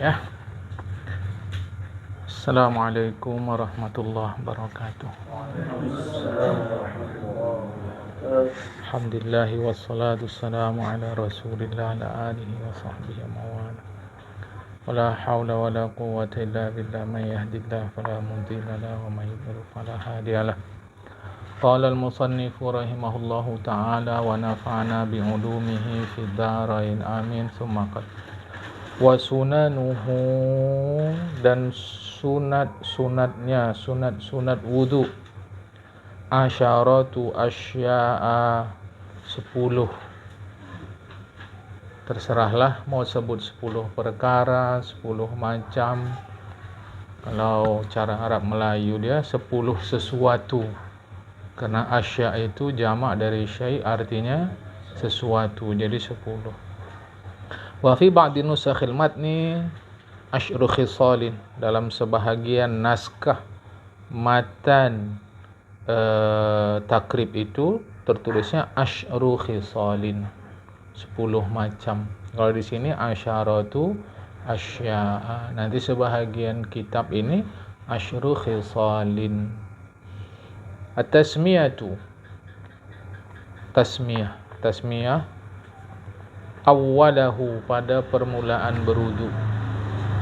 Ya. Assalamualaikum warahmatullahi wabarakatuh. Alhamdulillahi wassalatu wassalamu ala rasulillah ala alihi wa sahbihi mawala. Wala hawla wala quwwata illa billah, man yahdillahu fala mudilla lahu wa man yudlil fala hadiyalah. Qala al-musannif rahimahullahu ta'ala wa nafa'ana bi ulumihi fid dharain amin. Summa qala wa sunanuhu, dan sunat-sunatnya, sunat wudu, asyaratu asya'a, 10. Terserahlah mau sebut 10 perkara, 10 macam. Kalau cara Arab Melayu dia 10 sesuatu. Karena asya' itu jamak dari syai', artinya sesuatu, jadi 10. Wa fi ba'di nusakhil matni asyru khisalin, dalam sebahagian naskah matan takrib itu tertulisnya asyru khisalin, 10 macam. Kalau di sini asyaratu asya'a. Nanti sebahagian kitab ini asyru khisalin. At-tasmiyatu, tasmiyah awwalahu, pada permulaan berwudu.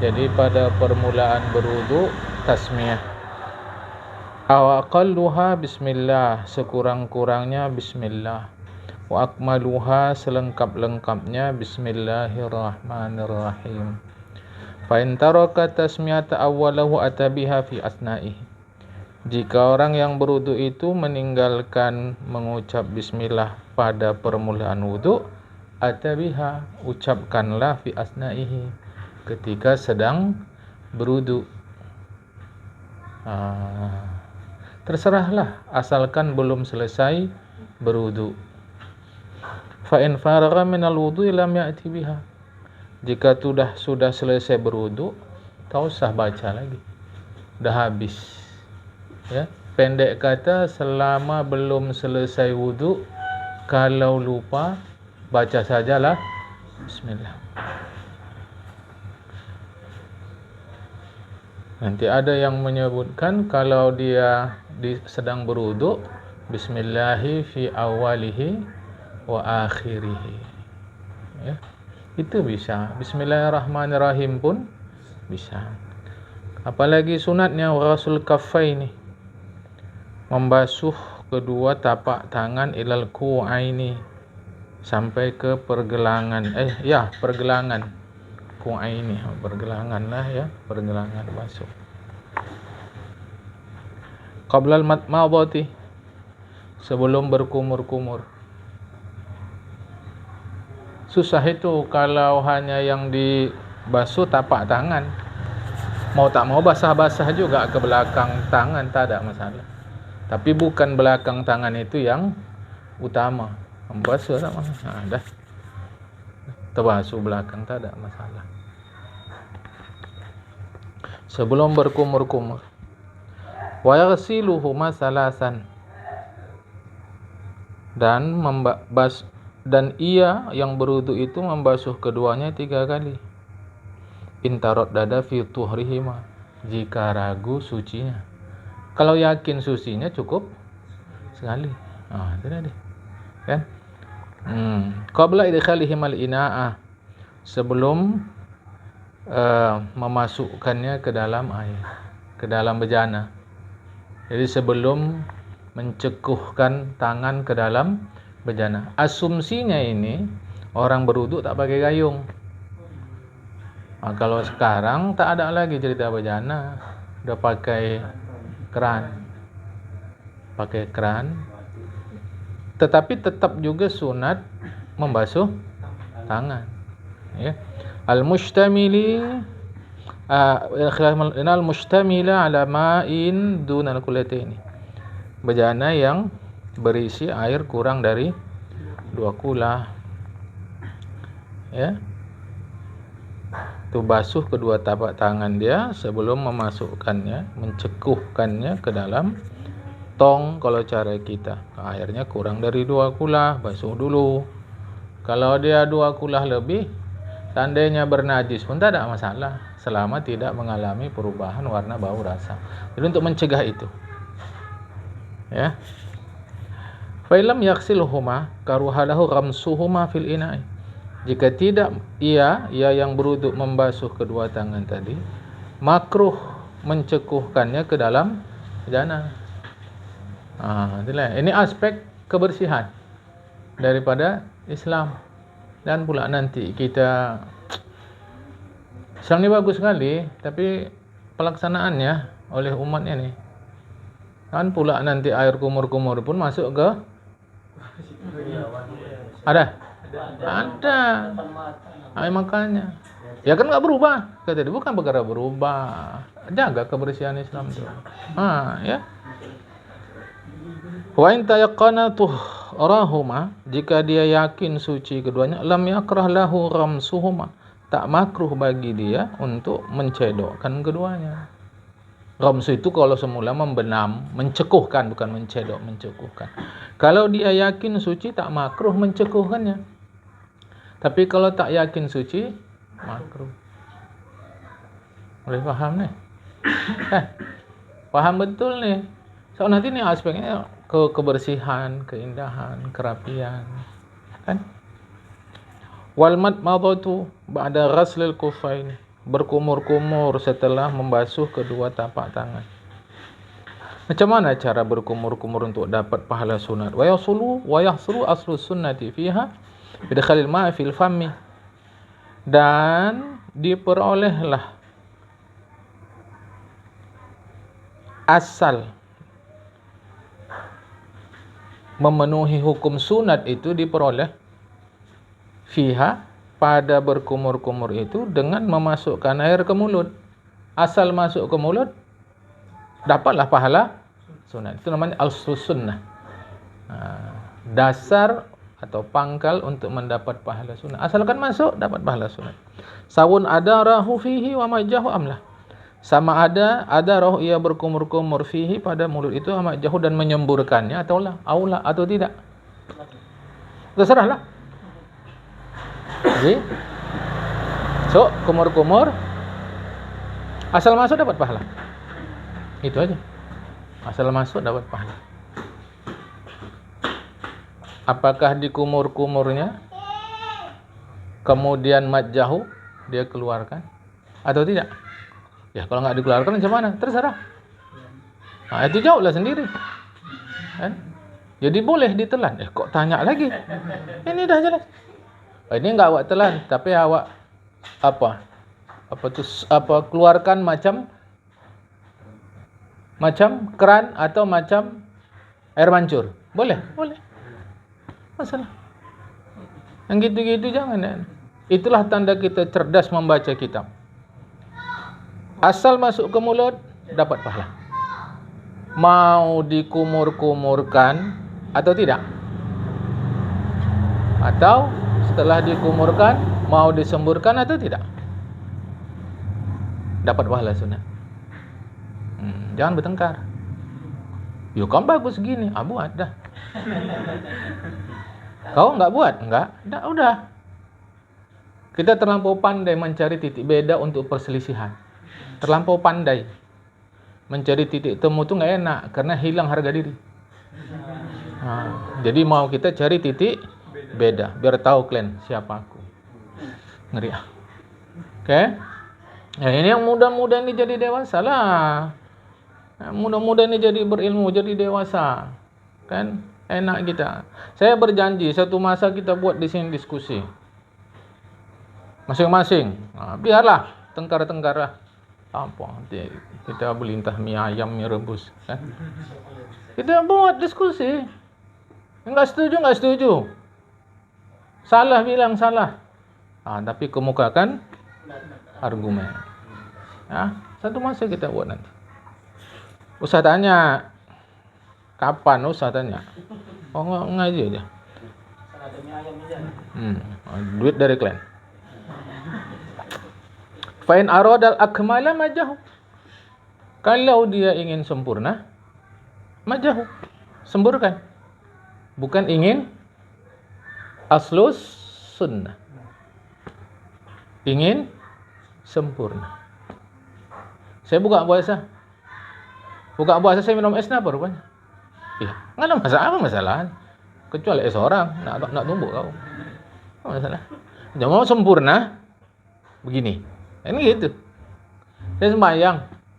Jadi pada permulaan berwudu tasmiyah. Aqalluha bismillah, sekurang-kurangnya bismillah. Wa akmaluha, selengkap-lengkapnya bismillahirrahmanirrahim. Fa in taraka tasmiyata awwalahu atabiha fi asna'ihi. Jika orang yang berwudu itu meninggalkan mengucap bismillah pada permulaan wudu, atabiha, ucapkanlah fi asna'ihi, ketika sedang berwudu. Terserahlah, asalkan belum selesai berwudu. Fa in faragha minal wudu lam ya'ti biha. Jika sudah selesai berwudu, tak usah baca lagi, dah habis. Ya, pendek kata, selama belum selesai wudu, kalau lupa, baca sajalah bismillah. Nanti ada yang menyebutkan kalau dia sedang berwudu, bismillahi fi awalihi wa akhirihi. Ya, itu bisa. Bismillahirrahmanirrahim pun bisa. Apalagi sunatnya rasul kaffaini, membasuh kedua tapak tangan ilal ku'aini, sampai ke pergelangan. Pergelangan. Ku'aini, pergelangan lah ya, pergelangan basuh. Qablal madmadati, sebelum berkumur-kumur. Susah itu kalau hanya yang dibasuh tapak tangan. Mau tak mau basah-basah juga ke belakang tangan, tak ada masalah. Tapi bukan belakang tangan itu yang utama. Membasuh tak masalah. Dah. Terbasuh belakang tak ada masalah. Sebelum berkumur-kumur. Wa yaghsiluhu masalasan. Dan ia yang berwudu itu membasuh keduanya 3 kali. Intarot dada fi tuhrihima, jika ragu sucinya. Kalau yakin sucinya cukup sekali. Itu tadi. Kan? Qabla idkhalihim al-ina'ah, sebelum memasukkannya ke dalam air, ke dalam bejana. Jadi sebelum mencekuhkan tangan ke dalam bejana. Asumsinya ini orang berwudu tak pakai gayung. Kalau sekarang tak ada lagi cerita bejana, udah pakai keran. Tetapi tetap juga sunat membasuh tangan. Ya. Al-mustamila ala ma'in dunal kullataini, bejana yang berisi air kurang dari 2 kula. Ya. Itu basuh kedua tapak tangan dia sebelum memasukkannya, mencekuhkannya ke dalam tong. Kalau cara kita, airnya kurang dari 2 kula, basuh dulu. Kalau dia 2 kula lebih, tandanya bernajis pun tak ada masalah. selama tidak mengalami perubahan warna, bau, rasa. Jadi untuk mencegah itu, ya. Fa illam yaghsiluhuma karuhalahu ramsuhuma fil ina'i. Jika tidak ia yang berwudu membasuh kedua tangan tadi, makruh mencekuhkannya ke dalam jana. Itulah. Ini aspek kebersihan daripada Islam. Dan pula nanti kita, Islam ini bagus sekali, tapi pelaksanaannya oleh umat ini kan pula nanti air kumur-kumur pun masuk ke ada. Makanya ya kan nggak berubah, kata dia, bukan perkara berubah, jaga kebersihan Islam itu. Ya. Wa in tayaqqana tuhurahuma, jika dia yakin suci keduanya, lam yakrah lahu ramsuhuma, tak makruh bagi dia untuk mencedokkan keduanya. Ramsu itu kalau semula membenam, mencekuhkan, bukan mencedok, mencekuhkan. Kalau dia yakin suci, tak makruh mencekuhkannya. Tapi kalau tak yakin suci, makruh. Boleh paham nih? Paham betul nih. So nanti nih aspeknya kebersihan, keindahan, kerapian, kan? Wal madmadatu ba'da ghaslil kuffain, berkumur-kumur setelah membasuh kedua tapak tangan. Macam mana cara berkumur-kumur untuk dapat pahala sunat? Wa yahsulu aslu sunnati fiha bidkhalil ma'i fil fammi, dan diperolehlah asal memenuhi hukum sunat itu diperoleh fiha, pada berkumur-kumur itu, dengan memasukkan air ke mulut. Asal masuk ke mulut, dapatlah pahala sunat. Itu namanya al-sunnah sunnah. Dasar atau pangkal untuk mendapat pahala sunat. Asalkan masuk, dapat pahala sunat. Sawun adarahu fihi wa majahu amlah. Sama ada roh ia berkumur-kumur fihi, pada mulut itu, amat jauh, dan menyemburkannya, atau tidak. Terserahlah. Jadi, kumur-kumur, asal masuk dapat pahala. Itu aja. Asal masuk dapat pahala. Apakah di kumur-kumurnya kemudian majjahu dia keluarkan atau tidak? Ya kalau nggak dikeluarkan macam mana? Terserah. Itu jauhlah sendiri. Kan? Jadi boleh ditelan. Kok tanya lagi? Ini dah jelas. Ini enggak awak telan, tapi awak keluarkan macam keran atau macam air mancur. Boleh. Masalah. Yang gitu-gitu jangan. Ya. Itulah tanda kita cerdas membaca kitab. Asal masuk ke mulut, dapat pahala. Mau dikumur-kumurkan atau tidak? Atau setelah dikumurkan, mau disemburkan atau tidak? Dapat pahala sunat. Jangan bertengkar. Yo, kamu bagus gini, buat dah. Kau enggak buat? Enggak. Udah. Kita terlampau pandai mencari titik beda untuk perselisihan. Terlampau pandai. Mencari titik temu itu enggak enak, karena hilang harga diri. Jadi mau kita cari titik beda, biar tahu kalian siapa aku. Ngeri. Oke? Ya, ini yang muda-muda ini jadi dewasa lah. Muda-muda ini jadi berilmu, jadi dewasa. Kan? Enak kita. Saya berjanji satu masa kita buat di sini diskusi. Masing-masing. Biarlah tengkar-tengkar lah. Nanti kita belintah mie ayam, mie rebus, kan? Kita buat diskusi. Enggak setuju. Salah bilang salah. Tapi kemukakan argumen. Satu masa kita buat nanti. Usah tanya kapan, usah tanya. Ngaji aja. Duit dari klien. Fa'in aradal akmala majahu. Kalau dia ingin sempurna, majahu, semburkan. Bukan ingin aslus sunnah. Ingin sempurna. Saya buka puasa. Buka puasa saya minum es apa rupanya? Iya, nggak ada masalah, apa masalah? Kecuali es orang, nak tumbuk kau. Apa masalah? Jangan mau sempurna, begini. Ini gitu. Saya sembahyang,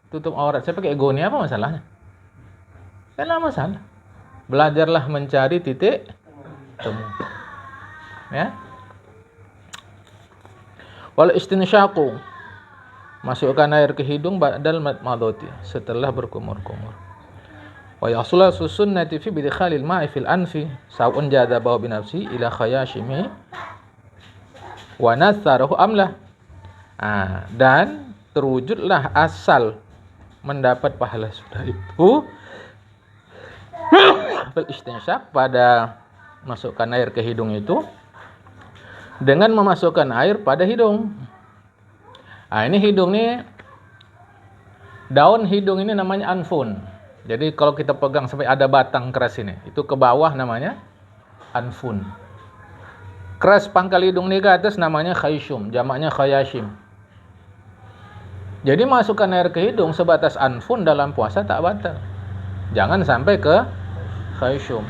tutup aurat, saya pakai goni, apa masalahnya? Tidak ada masalah. Belajarlah mencari titik temu. Ya. Wal istinsyaqu, masukkan air ke hidung ba'dal madmadati, setelah berkumur-kumur. Wa yahsula sunnati fi bidkhalil ma'i fil anfi sawun jadaba bi nafsi ila khayashimi wa natharahu amlah. Dan terwujudlah asal mendapat pahala sudah itu fil istinsyaq, pada masukkan air ke hidung itu dengan memasukkan air pada hidung. Ini hidung nih, daun hidung ini namanya anfun. Jadi kalau kita pegang sampai ada batang keras ini, itu ke bawah namanya anfun. Keras pangkal hidung ini ke atas namanya khayshum, jamaknya khayashim. Jadi masukkan air ke hidung sebatas anfun dalam puasa tak batal. Jangan sampai ke khayshum.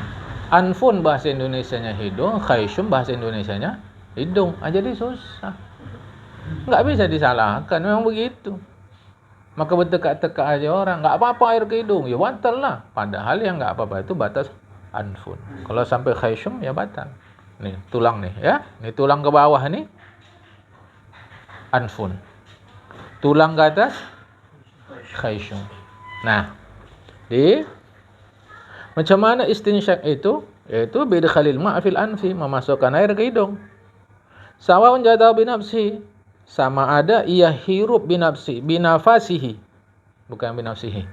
Anfun bahasa Indonesianya hidung, khayshum bahasa Indonesianya hidung. Jadi susah. Nggak bisa disalahkan, memang begitu. Maka bertekak-tekak aja orang, nggak apa-apa air ke hidung, ya batal lah. Padahal yang nggak apa-apa itu batas anfun. Kalau sampai khayshum ya batal. Nih tulang nih ya, nih tulang ke bawah nih anfun, tulang ke atas khayshum. Nah, macam mana istinsyak itu? Yaitu bidkhalil ma' fil anfi, memasukkan air ke hidung. Sawa'un jadahu binafsi, sama ada ia hirup binafsi, binafasihi, bukan binafsihi.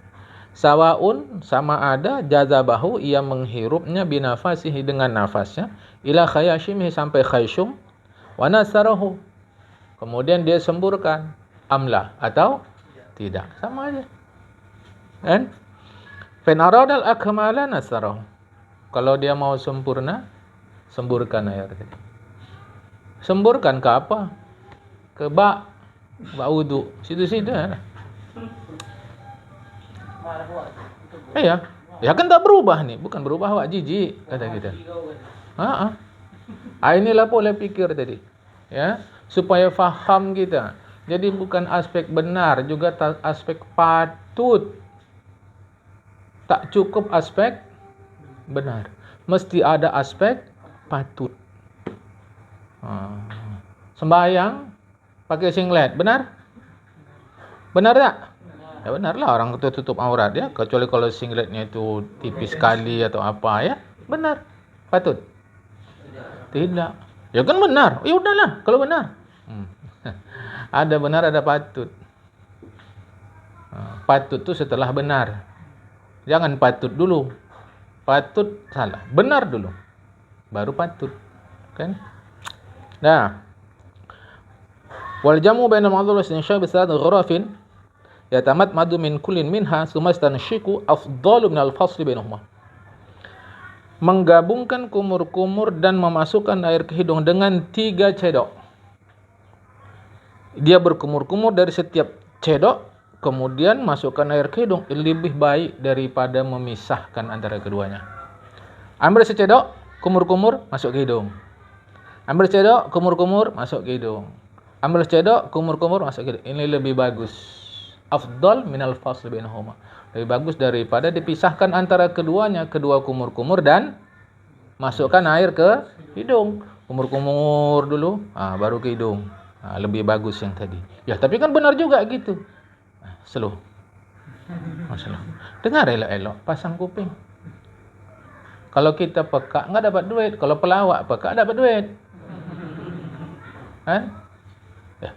Sawa'un, sama ada, jazabahu, ia menghirupnya binafasihi, dengan nafasnya, ila khayashimihi, sampai khayshum, wa nasarahu, kemudian dia semburkan, amlah, atau tidak, sama aja. Kan? Fenaradal akmala nasarahu, kalau dia mau sempurna, semburkan air. Semburkan ke apa? Ke bak wudu, situ-situ ya. Iya, ya kan tak berubah nih, bukan berubah wak jijik kata kita. Inilah pola pikir tadi, ya, supaya faham kita. Jadi bukan aspek benar, juga aspek patut. Tak cukup aspek benar, mesti ada aspek patut. Sembahyang pakai singlet, benar? Benar tak? Ya benar lah, orang itu tutup aurat ya, kecuali kalau singletnya itu tipis sekali atau apa ya. Benar? Patut? Tidak. Ya kan benar. Ya udahlah kalau benar. Ada benar, ada patut. Patut itu setelah benar. Jangan patut dulu. Patut salah. Benar dulu, baru patut. Kan? Nah, wal jamu bainal ma'dhur wa istinsyak bi salat ghurafin yatamatmadu min kullin minha thumma yastanshiku afdalu min al-fasl bainahuma. Menggabungkan kumur-kumur dan memasukkan air ke hidung dengan 3 cedok. Dia berkumur-kumur dari setiap cedok, kemudian masukkan air ke hidung, lebih baik daripada memisahkan antara keduanya. Ambil secedok, kumur-kumur, masuk ke hidung. Ambil secedok, kumur-kumur, masuk ke hidung. Ambil secedok, kumur-kumur, masuk ke hidung. Ini lebih bagus. Afdal minal fasl bainahuma. Lebih bagus daripada dipisahkan antara keduanya, kedua kumur-kumur dan masukkan air ke hidung. Kumur-kumur dulu, baru ke hidung. Lebih bagus yang tadi. Ya, tapi kan benar juga gitu. Slow. Masalah. Dengar elok-elok, pasang kuping. Kalau kita peka enggak dapat duit, kalau pelawak peka dapat duit. Kan? Ya.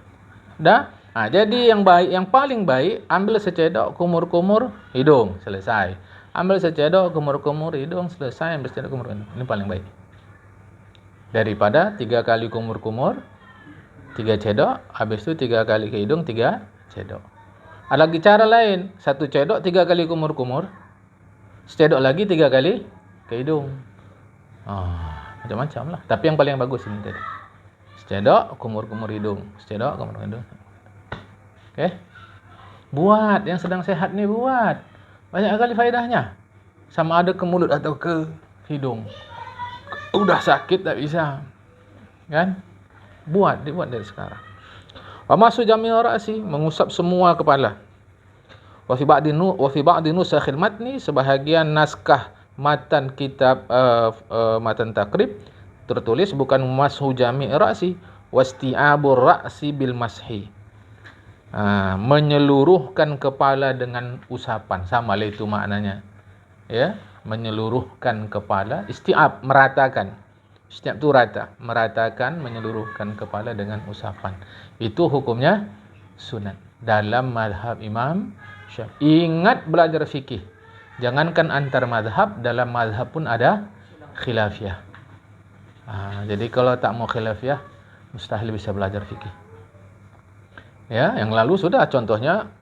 Dah? Jadi yang baik, yang paling baik, ambil secedok, kumur-kumur hidung, selesai. Ambil secedok, kumur-kumur hidung, selesai. Ambil secedok, kumur hidung. Ini paling baik. Daripada 3 kali kumur-kumur, 3 cedok, habis itu 3 kali ke hidung, 3 cedok. Ada lagi cara lain, 1 cedok 3 kali kumur-kumur, secedok lagi 3 kali ke hidung. Macam-macam lah. Tapi yang paling bagus ini tadi. Secedok, kumur-kumur hidung. Secedok, kumur-kumur hidung. Oke. Buat, yang sedang sehat nih buat. Banyak kali faedahnya. Sama ada ke mulut atau ke hidung. Udah sakit tak bisa. Kan? Dibuat dari sekarang. Wa masu jami' ra'si, mengusap semua kepala. Wa fi ba'di nusakhil matni, sebahagian naskah matan kitab matan takrib tertulis bukan mashu jami' ra'si, wasti'abur ra'si bil mashi. Menyeluruhkan kepala dengan usapan, sama lah itu maknanya. Ya, menyeluruhkan kepala, isti'ab, meratakan. Isti'ab itu rata, meratakan, menyeluruhkan kepala dengan usapan. Itu hukumnya sunat dalam mazhab Imam Syafi'i. Ingat belajar fikih. Jangankan antar mazhab, dalam mazhab pun ada khilafiyah. Jadi kalau tak mau khilafiyah, mustahil bisa belajar fikih. Ya, yang lalu sudah contohnya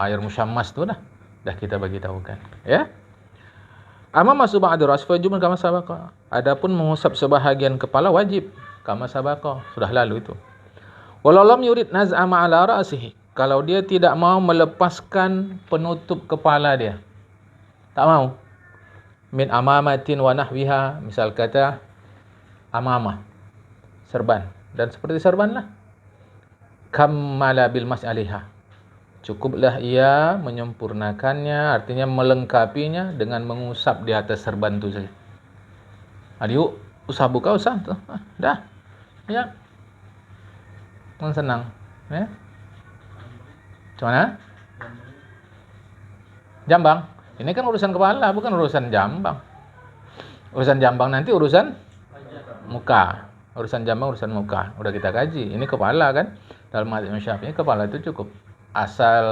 air musyammas itu dah kita bagi tahu kan. Ya. Amma masu ba'da ras fa jumlah kama sabaqa. Adapun mengusap sebahagian kepala wajib kama sabaqa, sudah lalu itu. Walau lam yurid naz'a ma'ala ra'sihi, kalau dia tidak mau melepaskan penutup kepala dia. Tak mau. Min amamatin wa nahwiha, misal kata amamah, serban, dan seperti serban lah. Kammala bil mas'aliha, cukuplah ia menyempurnakannya, artinya melengkapinya dengan mengusap di atas serban itu saja. Yuk, usah buka, usah tuh. Dah. Ya. Senang, ya. Gimana? Jambang. Ini kan urusan kepala, bukan urusan jambang. Urusan jambang nanti urusan muka. Urusan jambang urusan muka. Udah kita kaji. Ini kepala kan. Dalam mazhab Syafi'i kepala itu cukup. Asal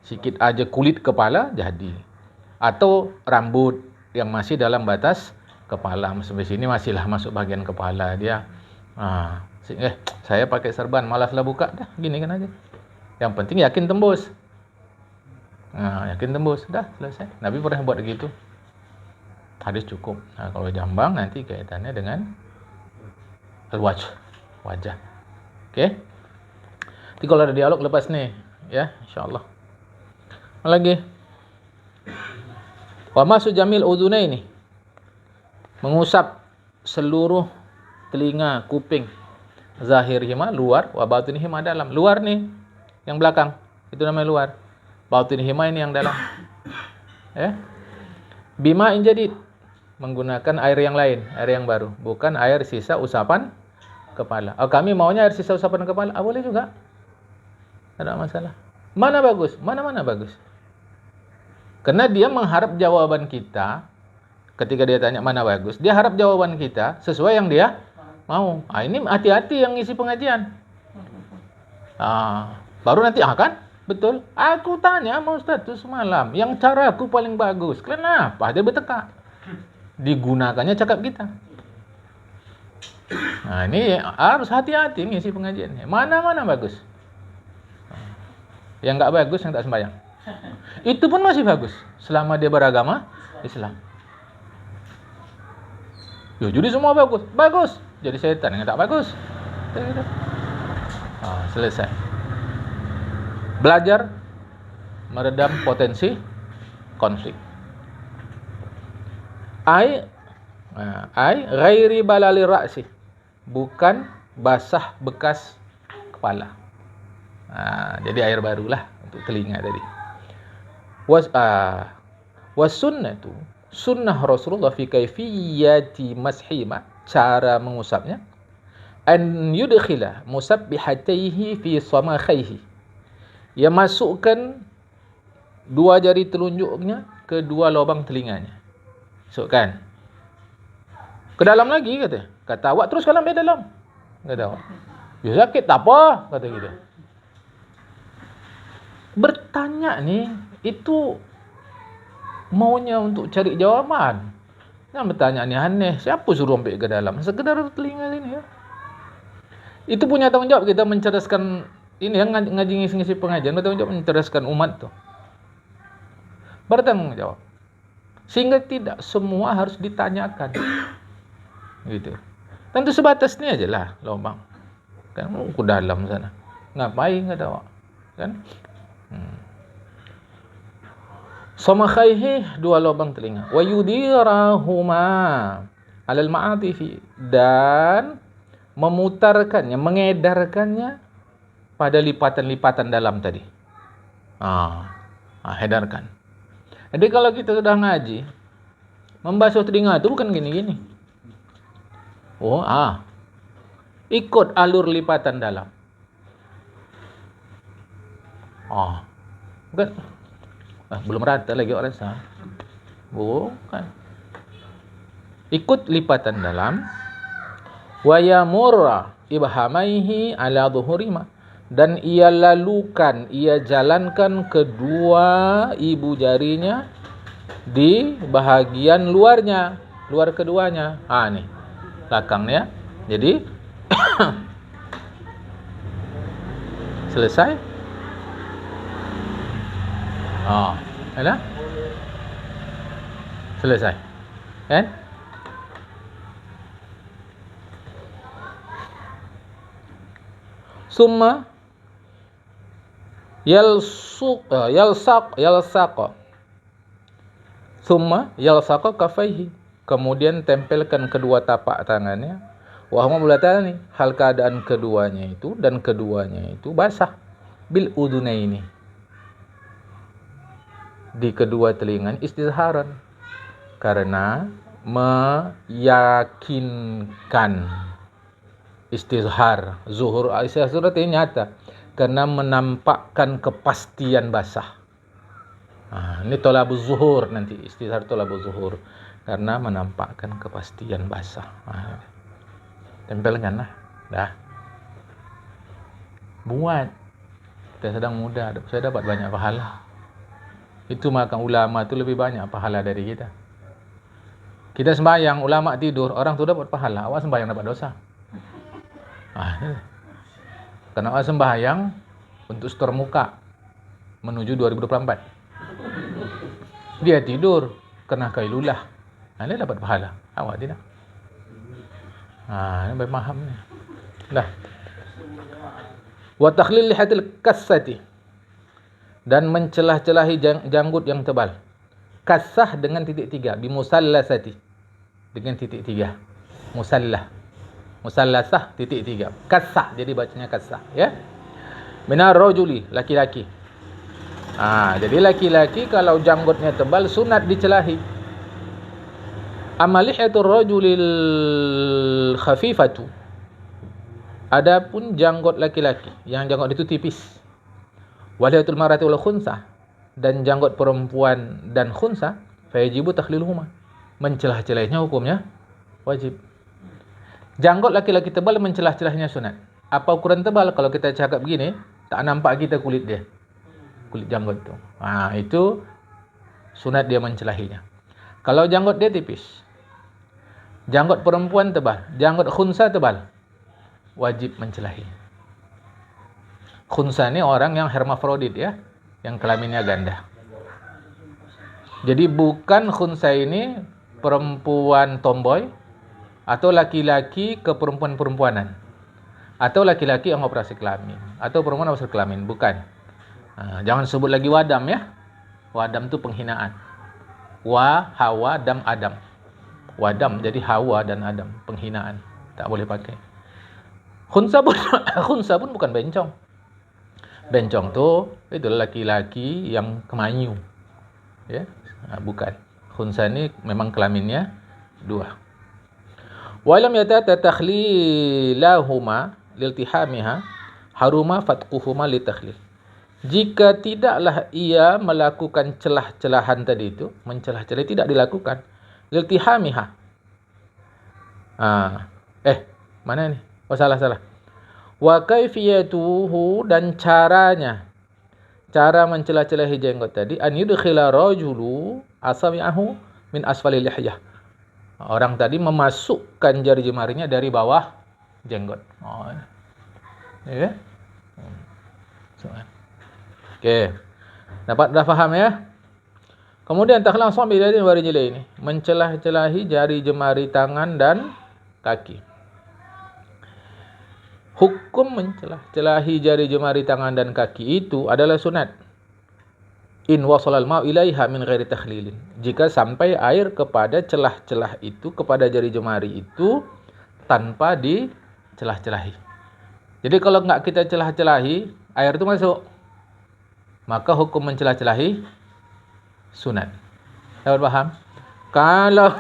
sikit aja kulit kepala jadi. Atau rambut yang masih dalam batas kepala. Sampai sini masihlah masuk bagian kepala dia. Saya pakai serban, malaslah buka. Dah, gini kan aja. Yang penting yakin tembus. Yakin tembus. Dah, selesai. Nabi pernah buat begitu. Hadis cukup. Kalau jambang nanti kaitannya dengan wajah. Oke. Nanti kalau ada dialog lepas nih, ya, insyaallah. Lagi. Wa masu jamil udhunaini, mengusap seluruh telinga, kuping, zahirihima luar, wa batinihima dalam. Luar nih, yang belakang, itu namanya luar. Batinihima ini yang dalam. Ya. Bima injadid, menggunakan air yang lain, air yang baru, bukan air sisa usapan kepala. Kami maunya air sisa usapan kepala, boleh juga. Tidak masalah. Mana bagus? Mana bagus? Karena dia mengharap jawaban kita. Ketika dia tanya mana bagus, dia harap jawaban kita sesuai yang dia mau. Ini hati-hati yang ngisi pengajian. Baru nanti kan? Betul. Aku tanya sama Ustaz itu semalam, yang cara aku paling bagus. Kenapa? Dia bertekak. Digunakannya cakap kita. Ini harus hati-hati ngisi pengajian. Mana bagus? Yang enggak bagus, yang tak sembahyang. Itu pun masih bagus selama dia beragama Islam. Jadi semua bagus. Jadi setan yang tak bagus. Selesai. Belajar meredam potensi konflik. Ai ghairi balali ra'si, bukan basah bekas kepala. Jadi air barulah untuk telinga tadi. Was sunnatu, sunnah Rasulullah fi kaifiyati mashima, cara mengusapnya, an yudkhila musabbihataihi fi samakhaihi, ia masukkan dua jari telunjuknya ke dua lubang telinganya. Masukkan ke dalam lagi, kata awak terus kalau dalam, kata awak. Ya sakit tak apa, kata kita. Bertanya nih, itu maunya untuk cari jawaban. Yang bertanya aneh-aneh, siapa suruh ambil ke dalam? Sekedar telinga sini ya. Itu punya tanggung jawab kita mencerdaskan ini yang ngaji ngisi pengajian, bertanggung jawab mencerdaskan umat tuh. Bertanggung jawab. Sehingga tidak semua harus ditanyakan. Gitu. Tentu sebatas ini aja lah lubang. Kan ke dalam sana. Ngapain kata awak? Kan? Samakhaihi, dua lubang telinga. Wa yudirahuma alal ma'atifi, dan memutarkannya, mengedarkannya pada lipatan-lipatan dalam tadi. Edarkan. Jadi kalau kita sudah ngaji, membasuh telinga itu bukan gini-gini. Ikut alur lipatan dalam. Bukan. Belum rata lagi orang sah. Bukan. Ikut lipatan dalam. Wa yamurra ibhamaihi ala dhuhurima, dan ia lalukan, ia jalankan kedua ibu jarinya di bahagian luarnya, luar keduanya. Nih belakangnya. Jadi selesai. Ada? Selesai. Kan? Summa yalsaq Summa yalsaqa kafaihi, kemudian tempelkan kedua tapak tangannya. Wahuma bulatani, hal keadaan keduanya itu basah. Bil udunaini, di kedua telinga, istizharan, karena meyakinkan. Istizhar, zuhur, istizhar ini nyata, karena menampakkan kepastian basah. Ini tolabuz zuhur, nanti istizhar tolabuz zuhur, karena menampakkan kepastian basah. Tempelkan lah, dah. Buat, kita sedang muda, saya dapat banyak pahala. Itu maka ulama itu lebih banyak pahala dari kita. Kita sembahyang, ulama tidur, orang tu dapat pahala, awak sembahyang dapat dosa. Karena awak sembahyang untuk setor muka menuju 2024. Dia tidur kena kailulah, dia dapat pahala, awak tidak. Ini baik paham ni. Dah. Wa takhlil lihatil kassati, dan mencelah-celahi janggut yang tebal. Kassah dengan titik 3, bimusallasati, dengan titik 3. Musallasah titik 3. Kassah, jadi bacanya kassah, ya. Minar rajuli, laki-laki. Jadi laki-laki kalau janggutnya tebal sunat dicelahi. Amalihatur rajulil khafifatu, adapun janggut laki-laki yang janggut itu tipis. Walihatul marati wal khunsa, dan janggut perempuan dan khunsa, fayajibu takhliluhuma, mencelah-celahnya hukumnya wajib. Janggut laki-laki tebal, mencelah-celahnya sunat. Apa ukuran tebal? Kalau kita cakap begini, tak nampak kita kulit dia, kulit janggut tu. Itu sunat dia mencelahinya. Kalau janggut dia tipis, janggut perempuan tebal, janggut khunsa tebal, wajib mencelahi. Khunsa ni orang yang hermafrodit, ya, yang kelaminnya ganda. Jadi bukan khunsa ini perempuan tomboy, atau laki-laki ke perempuan-perempuanan, atau laki-laki yang operasi kelamin, atau perempuan operasi kelamin, bukan. Jangan sebut lagi wadam, ya. Wadam tu penghinaan. Hawa, dam, adam. Wadam jadi Hawa dan Adam, penghinaan, tak boleh pakai. Khunsa pun bukan bencong. Bencong tu itu laki-laki yang kemanyu, ya. Bukan. Khunsa ni memang kelaminnya 2. Walam yatata takhlilahuma liltihamiha, haruma fatquhuma litakhlil. Jika tidaklah ia melakukan celah-celahan tadi itu, mencelah-celah, tidak dilakukan, liltihamiha. Mana ni? Salah. Wa kaifiyatuhu, dan caranya, cara mencelah-celahi jenggot tadi, an yudkhila rajulu asabi'ahu min asfalil lihyah. Orang tadi memasukkan jari jemarinya dari bawah jenggot. Ya. Okey. Dah faham, ya? Kemudian takhlam sabi dari warijilai ini, mencelah-celahi jari jemari tangan dan kaki. Hukum mencelah-celahi jari jemari tangan dan kaki itu adalah sunat. In wasalal ma'u ilaiha min ghairi takhlilin. Jika sampai air kepada celah-celah itu, kepada jari jemari itu tanpa dicelah-celahi. Jadi kalau enggak kita celah-celahi, air itu masuk. Maka hukum mencelah-celahi sunat. Dapat paham? Kalau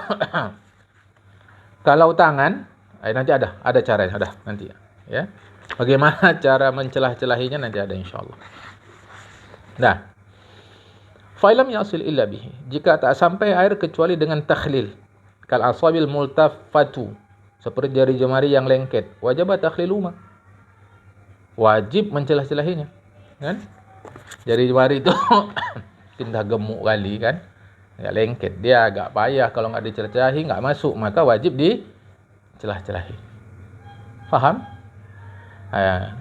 kalau tangan, nanti ada caranya, ada nanti ya. Bagaimana cara mencelah-celahinya nanti ada insyaallah. Nah, fa'ilam yasil illa bihi. Jika tak sampai air kecuali dengan takhlil. Kal asabil multafatu. Seperti jari jemari yang lengket. Wajib takhliluma. Wajib mencelah-celahinya. Kan? Jari jemari itu pindah gemuk kali kan. Agak lengket. Dia agak payah. Kalau enggak dicelah-celahi, enggak masuk. Maka wajib dicelah-celahi. Faham?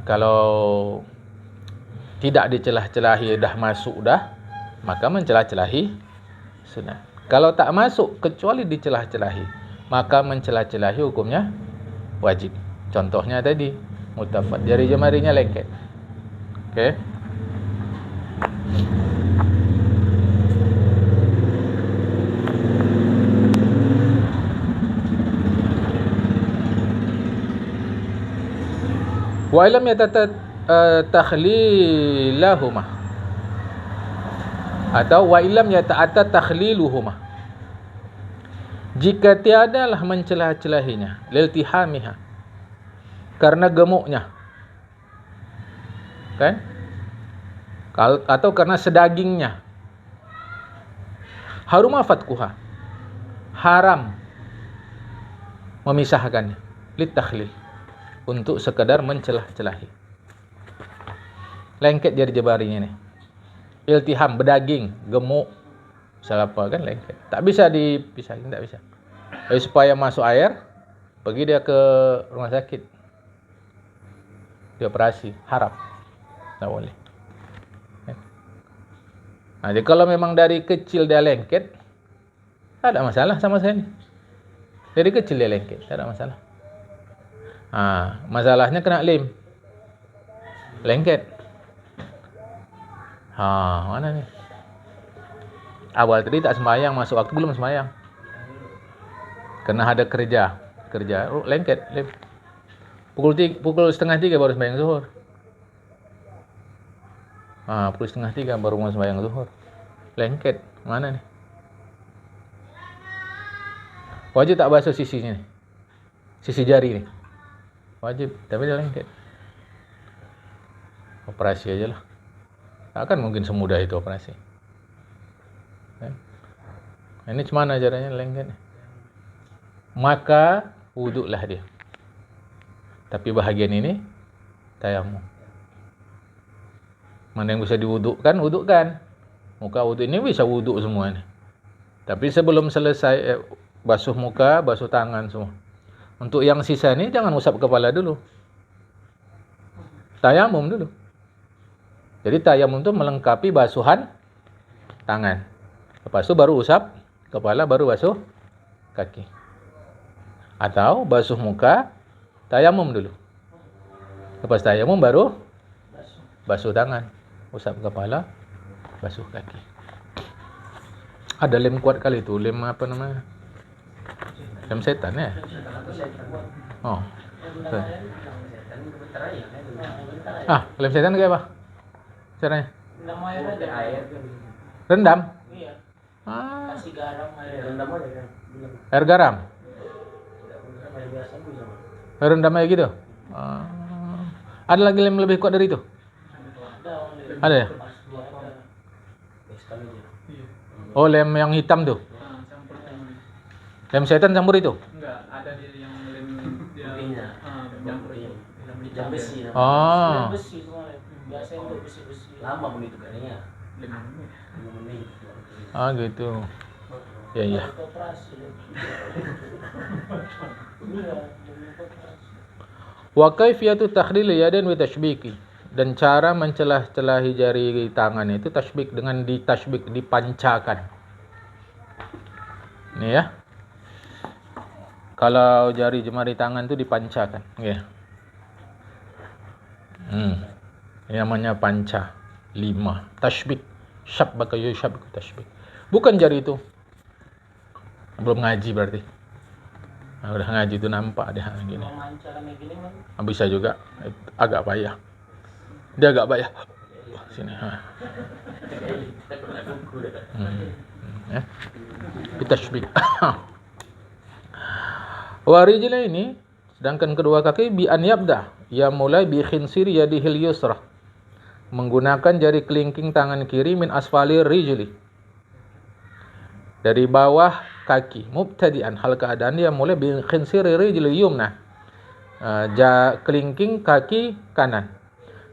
Kalau tidak dicelah-celahi dah masuk dah, maka mencelah-celahi sunat. Kalau tak masuk kecuali dicelah-celahi, maka mencelah-celahi hukumnya wajib. Contohnya tadi, multafat, jari jemarinya lengket. Okey. Wa illam takhlilahuma atau wa illam yata'atta takhliluhuma. Jika tiadalah mencelah-celahinya, liltihamiha, karena gemuknya. Kan? Atau karena sedagingnya. Haruma fatkuha. Haram memisahkannya. Litakhlil. Untuk sekadar mencelah-celahi. Lengket jari jemarinya nih. Iltiham, berdaging, gemuk. Salah apa kan lengket. Tak bisa dipisahin, tak bisa. Jadi supaya masuk air, pergi dia ke rumah sakit. Dia operasi, haram. Tak boleh. Nah, jadi kalau memang dari kecil dia lengket, tak ada masalah sama saya ni. Dari kecil dia lengket, tak ada masalah. Masalahnya kena lem. Lengket. Mana ni? Awal tadi tak sembahyang, masuk waktu belum sembahyang. Kena ada kerja, lengket, lem. Pukul setengah 3 baru sembahyang zuhur. Pukul setengah 3 baru mau sembahyang zuhur. Lengket, mana ni? Wajib tak basuh sisinya ni? Sisi jari ni. Wajib, tapi dia lengket. Operasi aja lah. Takkan mungkin semudah itu operasi. Ini cemana caranya lengket? Maka wuduklah dia. Tapi bahagian ini tayamum. Mana yang bisa diwudukkan, wudukkan. Muka wuduk ini bisa wuduk semua ni. Tapi sebelum selesai basuh muka, basuh tangan semua. Untuk yang sisa ni jangan usap kepala dulu. Tayamum dulu. Jadi tayamum tu melengkapi basuhan tangan. Lepas tu baru usap kepala, baru basuh kaki. Atau basuh muka, tayamum dulu. Lepas tayamum baru basuh tangan, usap kepala, basuh kaki. Ada lem kuat kali tu, lem apa namanya? Lem setan ya? Oh. Lem setan kayak apa? Caranya? Rendam? Iya. Kasih garam, rendam aja. Air garam? Rendam aja gitu? Ada lagi lem lebih kuat dari itu? Ada ya? Oh, lem yang hitam tuh? Lem setan campur itu? Enggak, ada yang lem putihnya. Lem besi. Oh. Besi semua. Biasanya untuk besi-besi. Lama pun itu kayaknya. 5 menit. Gitu. Ya. Wa kaifiyatu takhlil yadain wa tashbiki. Dan cara mencelah-celahi jari tangan itu tashbik, dengan ditashbik, dipancakan. Ini ya. Kalau jari jemari tangan itu dipancakan, ya. Ini namanya panca. 5. Tashbik. Syabbaka yushabbiku tashbik. Bukan jari itu. Belum ngaji berarti. Nah, udah ngaji itu nampak dia gini. Bisa juga agak payah. Dia agak payah. Sini. Ya. Bitashbik. Warijlah ini, sedangkan kedua kaki bi an yabda, ia mulai bi khinsir yadihil yusra, menggunakan jari kelingking tangan kiri min asfali rijli, dari bawah kaki, mubtadi'an, hal keadaan dia mulai bi khinsir rijli yumna, kelingking kaki kanan,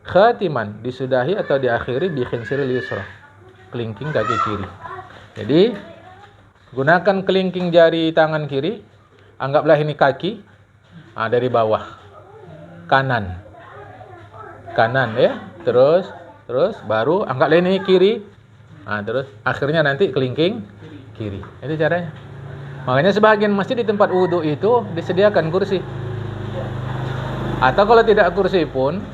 khatiman, disudahi atau diakhiri bi khinsir yusra, kelingking kaki kiri. Jadi gunakan kelingking jari tangan kiri, anggaplah ini kaki, dari bawah kanan ya, terus baru anggaplah ini kiri, terus akhirnya nanti kelingking kiri. Itu caranya. Makanya sebagian masjid di tempat wudhu itu disediakan kursi, atau kalau tidak kursi pun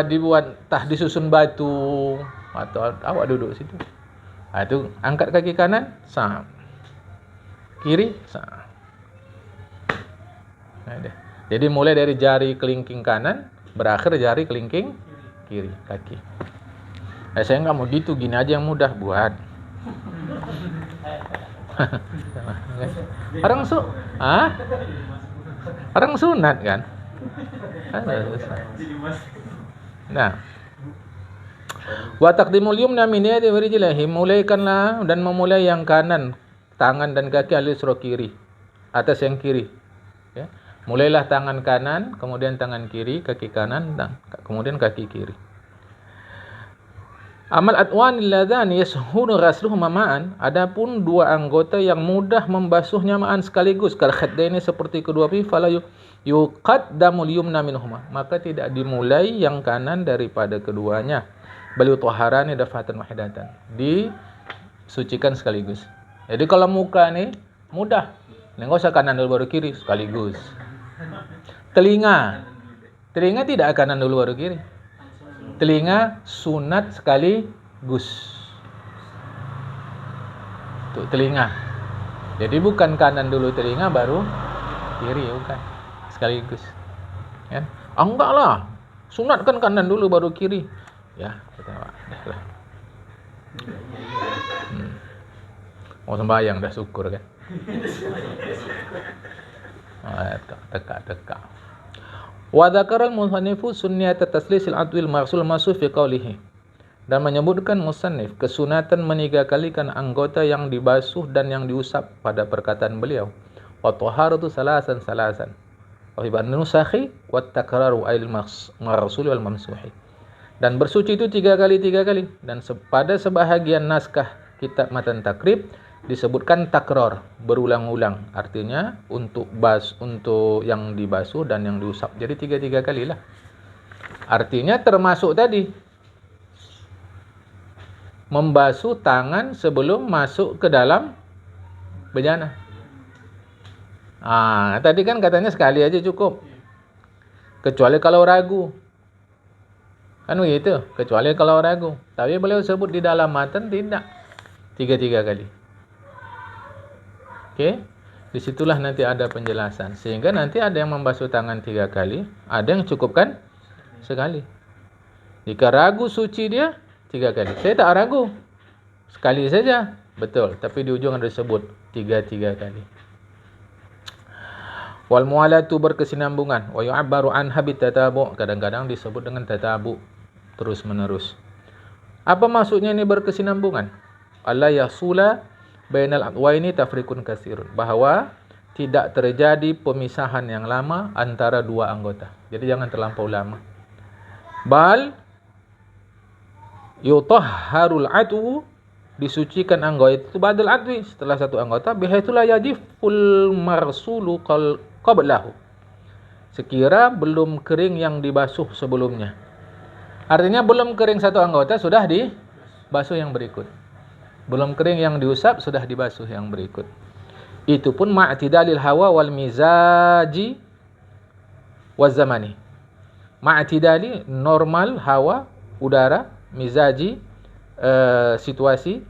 dibuat disusun batu, atau awak duduk situ. Itu angkat kaki kanan, sah. Kiri, sah. Jadi mulai dari jari kelingking kanan, berakhir jari kelingking kiri kaki. Saya nggak mau gitu, gini aja yang mudah buat. Orang sunat kan? Nah, wa taqdimul yumna min yadi rijlihi, mulaikanlah dan memulai yang kanan, tangan dan kaki al-yusra kiri, atas yang kiri. Ya. Mulailah tangan kanan, kemudian tangan kiri, kaki kanan, dan kemudian kaki kiri. Amal atwanil ladhan yashunu ghasluhuma ma'an, adapun dua anggota yang mudah membasuhnya ma'an sekaligus, kal khaddaini, seperti kedua pipi, fala yuqaddamul yumna minhuma, maka tidak dimulai yang kanan daripada keduanya, bal yutahharani dafatan wahidatan, disucikan sekaligus. Jadi kalau muka nih mudah, enggak usah kanan dulu baru kiri, sekaligus. Telinga tidak kanan dulu baru kiri. Telinga sunat sekaligus. Tuh telinga. Jadi bukan kanan dulu telinga baru kiri, bukan. Sekaligus. Ya. Enggak lah. Sunat kan kanan dulu baru kiri. Ya, ketawa. Dah. Mau sembahyang dah syukur kan. Teka. Wa dzakara al-musannifu sunniyat taslisil adwil marsul masuf fi qawlihi, dan menyebutkan musannif kesunatan meniga kalikan anggota yang dibasuh dan yang diusap pada perkataan beliau, wa taharatu salasan wa fi nusakhi wa takraru ayil marsul wal mamsuhi, dan bersuci itu 3 kali, dan pada sebahagian naskah kitab matan takrib disebutkan takror, berulang-ulang, artinya untuk yang dibasuh dan yang diusap. Jadi 3 kali lah. Artinya termasuk tadi membasuh tangan sebelum masuk ke dalam bejana. Tadi kan katanya sekali aja cukup. Kecuali kalau ragu. Kan begitu, kecuali kalau ragu. Tapi beliau sebut di dalam matan tidak 3 kali. Oke, disitulah nanti ada penjelasan. Sehingga nanti ada yang membasuh tangan 3 kali, ada yang cukupkan sekali. Jika ragu suci dia 3 kali. Saya tak ragu, sekali saja, betul. Tapi di ujung ada disebut 3 kali. Wal mualatu, berkesinambungan. Wa yu'abbaru an habit tatabu, kadang-kadang disebut dengan tatabu, terus menerus. Apa maksudnya ini berkesinambungan? Allah yasula bainal atwaini tafrikun kasirun, bahwa tidak terjadi pemisahan yang lama antara 2 anggota. Jadi jangan terlampau lama. Bal yutahharul atwu, disucikan anggota itu badal atwi, setelah satu anggota, bihaitsulah yajiful marsulu qablahu, sekira belum kering yang dibasuh sebelumnya. Artinya belum kering satu anggota sudah dibasuh yang berikut. Belum kering yang diusap sudah dibasuh yang berikut. Itu pun ma'tidalil hawa wal mizaji waz zamani. Ma'tidali normal hawa, udara, mizaji situasi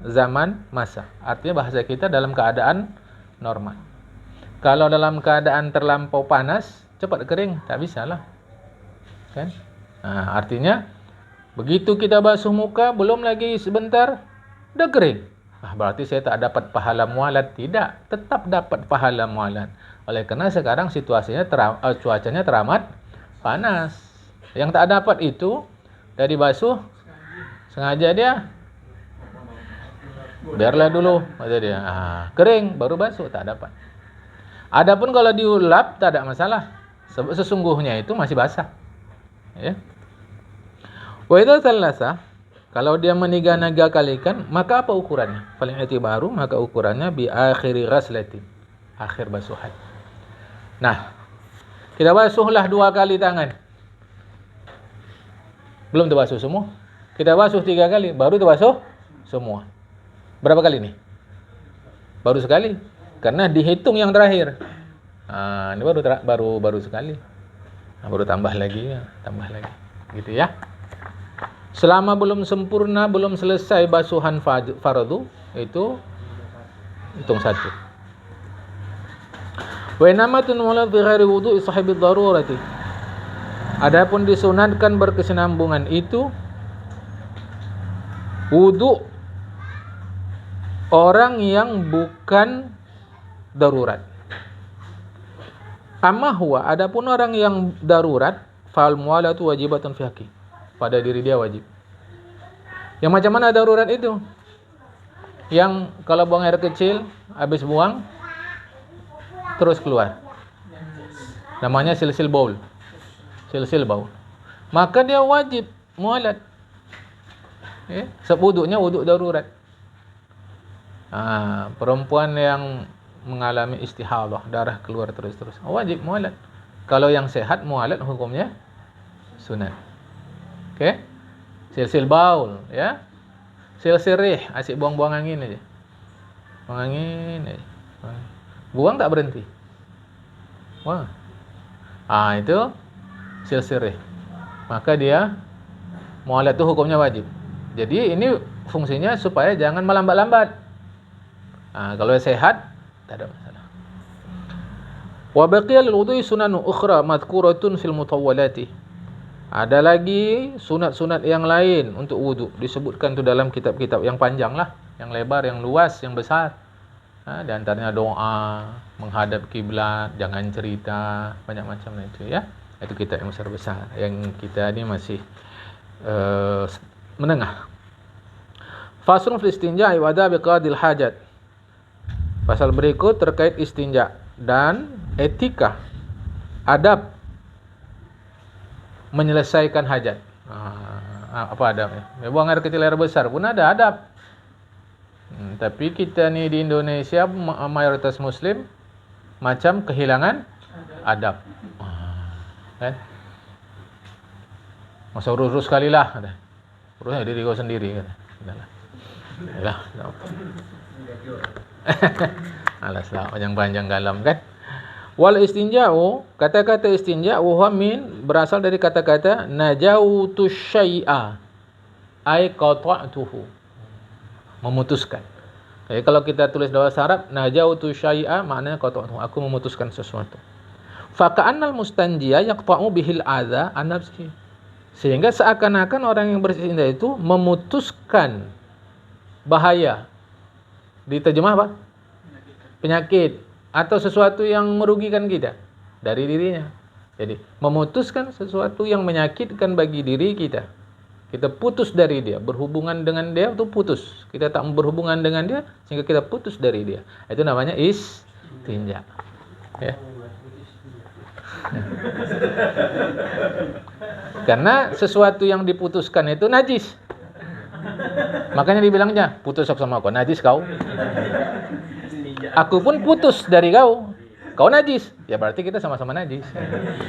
zaman masa. Artinya bahasa kita dalam keadaan normal. Kalau dalam keadaan terlampau panas, cepat kering, tak bisa lah. Kan? Nah, artinya begitu kita basuh muka, belum lagi sebentar, dah kering. Berarti saya tak dapat pahala mualat. Tidak, tetap dapat pahala mualat. Oleh karena sekarang situasinya cuacanya teramat panas. Yang tak dapat itu dari basuh, sengaja dia biarlah dulu, kata dia. Kering baru basuh, tak dapat. Adapun kalau diulap tak ada masalah. Sebab sesungguhnya itu masih basah. Ya. Wa idza thallatha, kalau dia meniga-niga kalikan, maka apa ukurannya? Paling i'tibaru, maka ukurannya bi akhiri ghaslatin, akhir basuhan. Nah, kita basuhlah 2 kali tangan. Belum terbasuh semua. Kita basuh 3 kali, baru terbasuh semua. Berapa kali nih? Baru sekali. Karena dihitung yang terakhir. Ini baru sekali. Baru tambah lagi. Gitu ya. Selama belum sempurna, belum selesai basuhan fardu, itu hitung 1. Wa inamatun mulad fi ghairi wudu'i sahibi darurati. Adapun disunatkan berkesinambungan itu wudu orang yang bukan darurat. Amma huwa, adapun orang yang darurat, fal mualatu wajibatun fi haqqi. Pada diri dia wajib. Yang macam mana darurat itu? Yang kalau buang air kecil, habis buang terus keluar. Namanya silsil baul. Maka dia wajib mualat. Sebab wuduknya wuduk darurat. Perempuan yang mengalami istihadah, darah keluar terus-terus, wajib mualat. Kalau yang sehat mualat hukumnya sunat. Okey? Silsil baul, ya. Silsil rih, asyik buang-buang angin aja. Buang angin aja. Buang tak berhenti. Wah. Itu silsil rih. Maka dia mualat itu hukumnya wajib. Jadi ini fungsinya supaya jangan melambat-lambat. Kalau sehat tak ada masalah. Wa baqiyal wudu'i sunanu ukhra madhkuratun fil mutawwalati. Ada lagi sunat-sunat yang lain untuk wudu, disebutkan tu dalam kitab-kitab yang panjang lah, yang lebar, yang luas, yang besar. Di antaranya doa, menghadap kiblat, jangan cerita, banyak macam itu ya. Itu kitab yang besar-besar. Yang kita ni masih menengah. Faslun fil istinja' wa adab qadil hajat. Pasal berikut terkait istinja dan etika, adab menyelesaikan hajat. Apa adabnya? Buang air kecil air besar pun ada adab. Tapi kita ni di Indonesia mayoritas muslim macam kehilangan adab. Kan? Masa urus sekali lah. Urusnya diri kau sendiri. Yalah. Alas lah, panjang-panjang kalam kan. Wal istinja'u, kata-kata istinja' wa min berasal dari kata-kata najautu syai'a, ay qata'tuhu, memutuskan. Jadi kalau kita tulis dalam bahasa Arab najautu syai'a maknanya qata'tuhu, aku memutuskan sesuatu. Fa ka'annal mustanjiya yaqta'u bihil adza an nafsihi. Sehingga seakan-akan orang yang beristinja itu memutuskan bahaya. Diterjemah apa? Penyakit atau sesuatu yang merugikan kita dari dirinya. Jadi memutuskan sesuatu yang menyakitkan bagi diri kita. Kita putus dari dia, berhubungan dengan dia itu putus. Kita tak berhubungan dengan dia sehingga kita putus dari dia. Itu namanya istinja. Ya. Karena sesuatu yang diputuskan itu najis. Makanya dibilangnya putus sama kau, najis kau. Aku pun putus dari kau. Kau najis. Ya berarti kita sama-sama najis.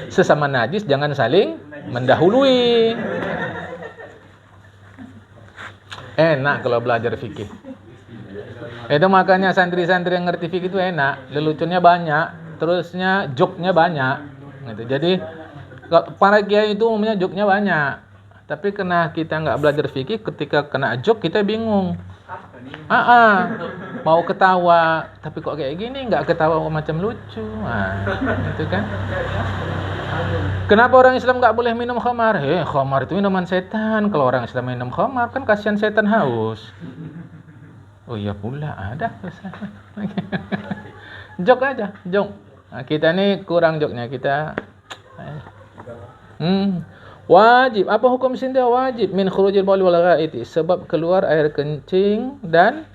Sesama najis jangan saling mendahului. Enak kalau belajar fikih. Itu makanya santri-santri yang ngerti fikih itu enak. Leluconnya banyak, terusnya joknya banyak. Gitu. Jadi para kiai itu umumnya joknya banyak. Tapi karena kita nggak belajar fikih, ketika kena joke kita bingung. Mau ketawa, tapi kok kayak gini, nggak ketawa macam lucu. Itu kan. Kenapa orang Islam nggak boleh minum khamar? Khamar itu minuman setan. Kalau orang Islam minum khamar, kan kasihan setan haus. Oh iya pula, ada. Jok aja, jok. Nah, kita ini kurang joknya, kita. Wajib. Apa hukum istinja? Wajib min khurujil bauli wal ghaiti, sebab keluar air kencing dan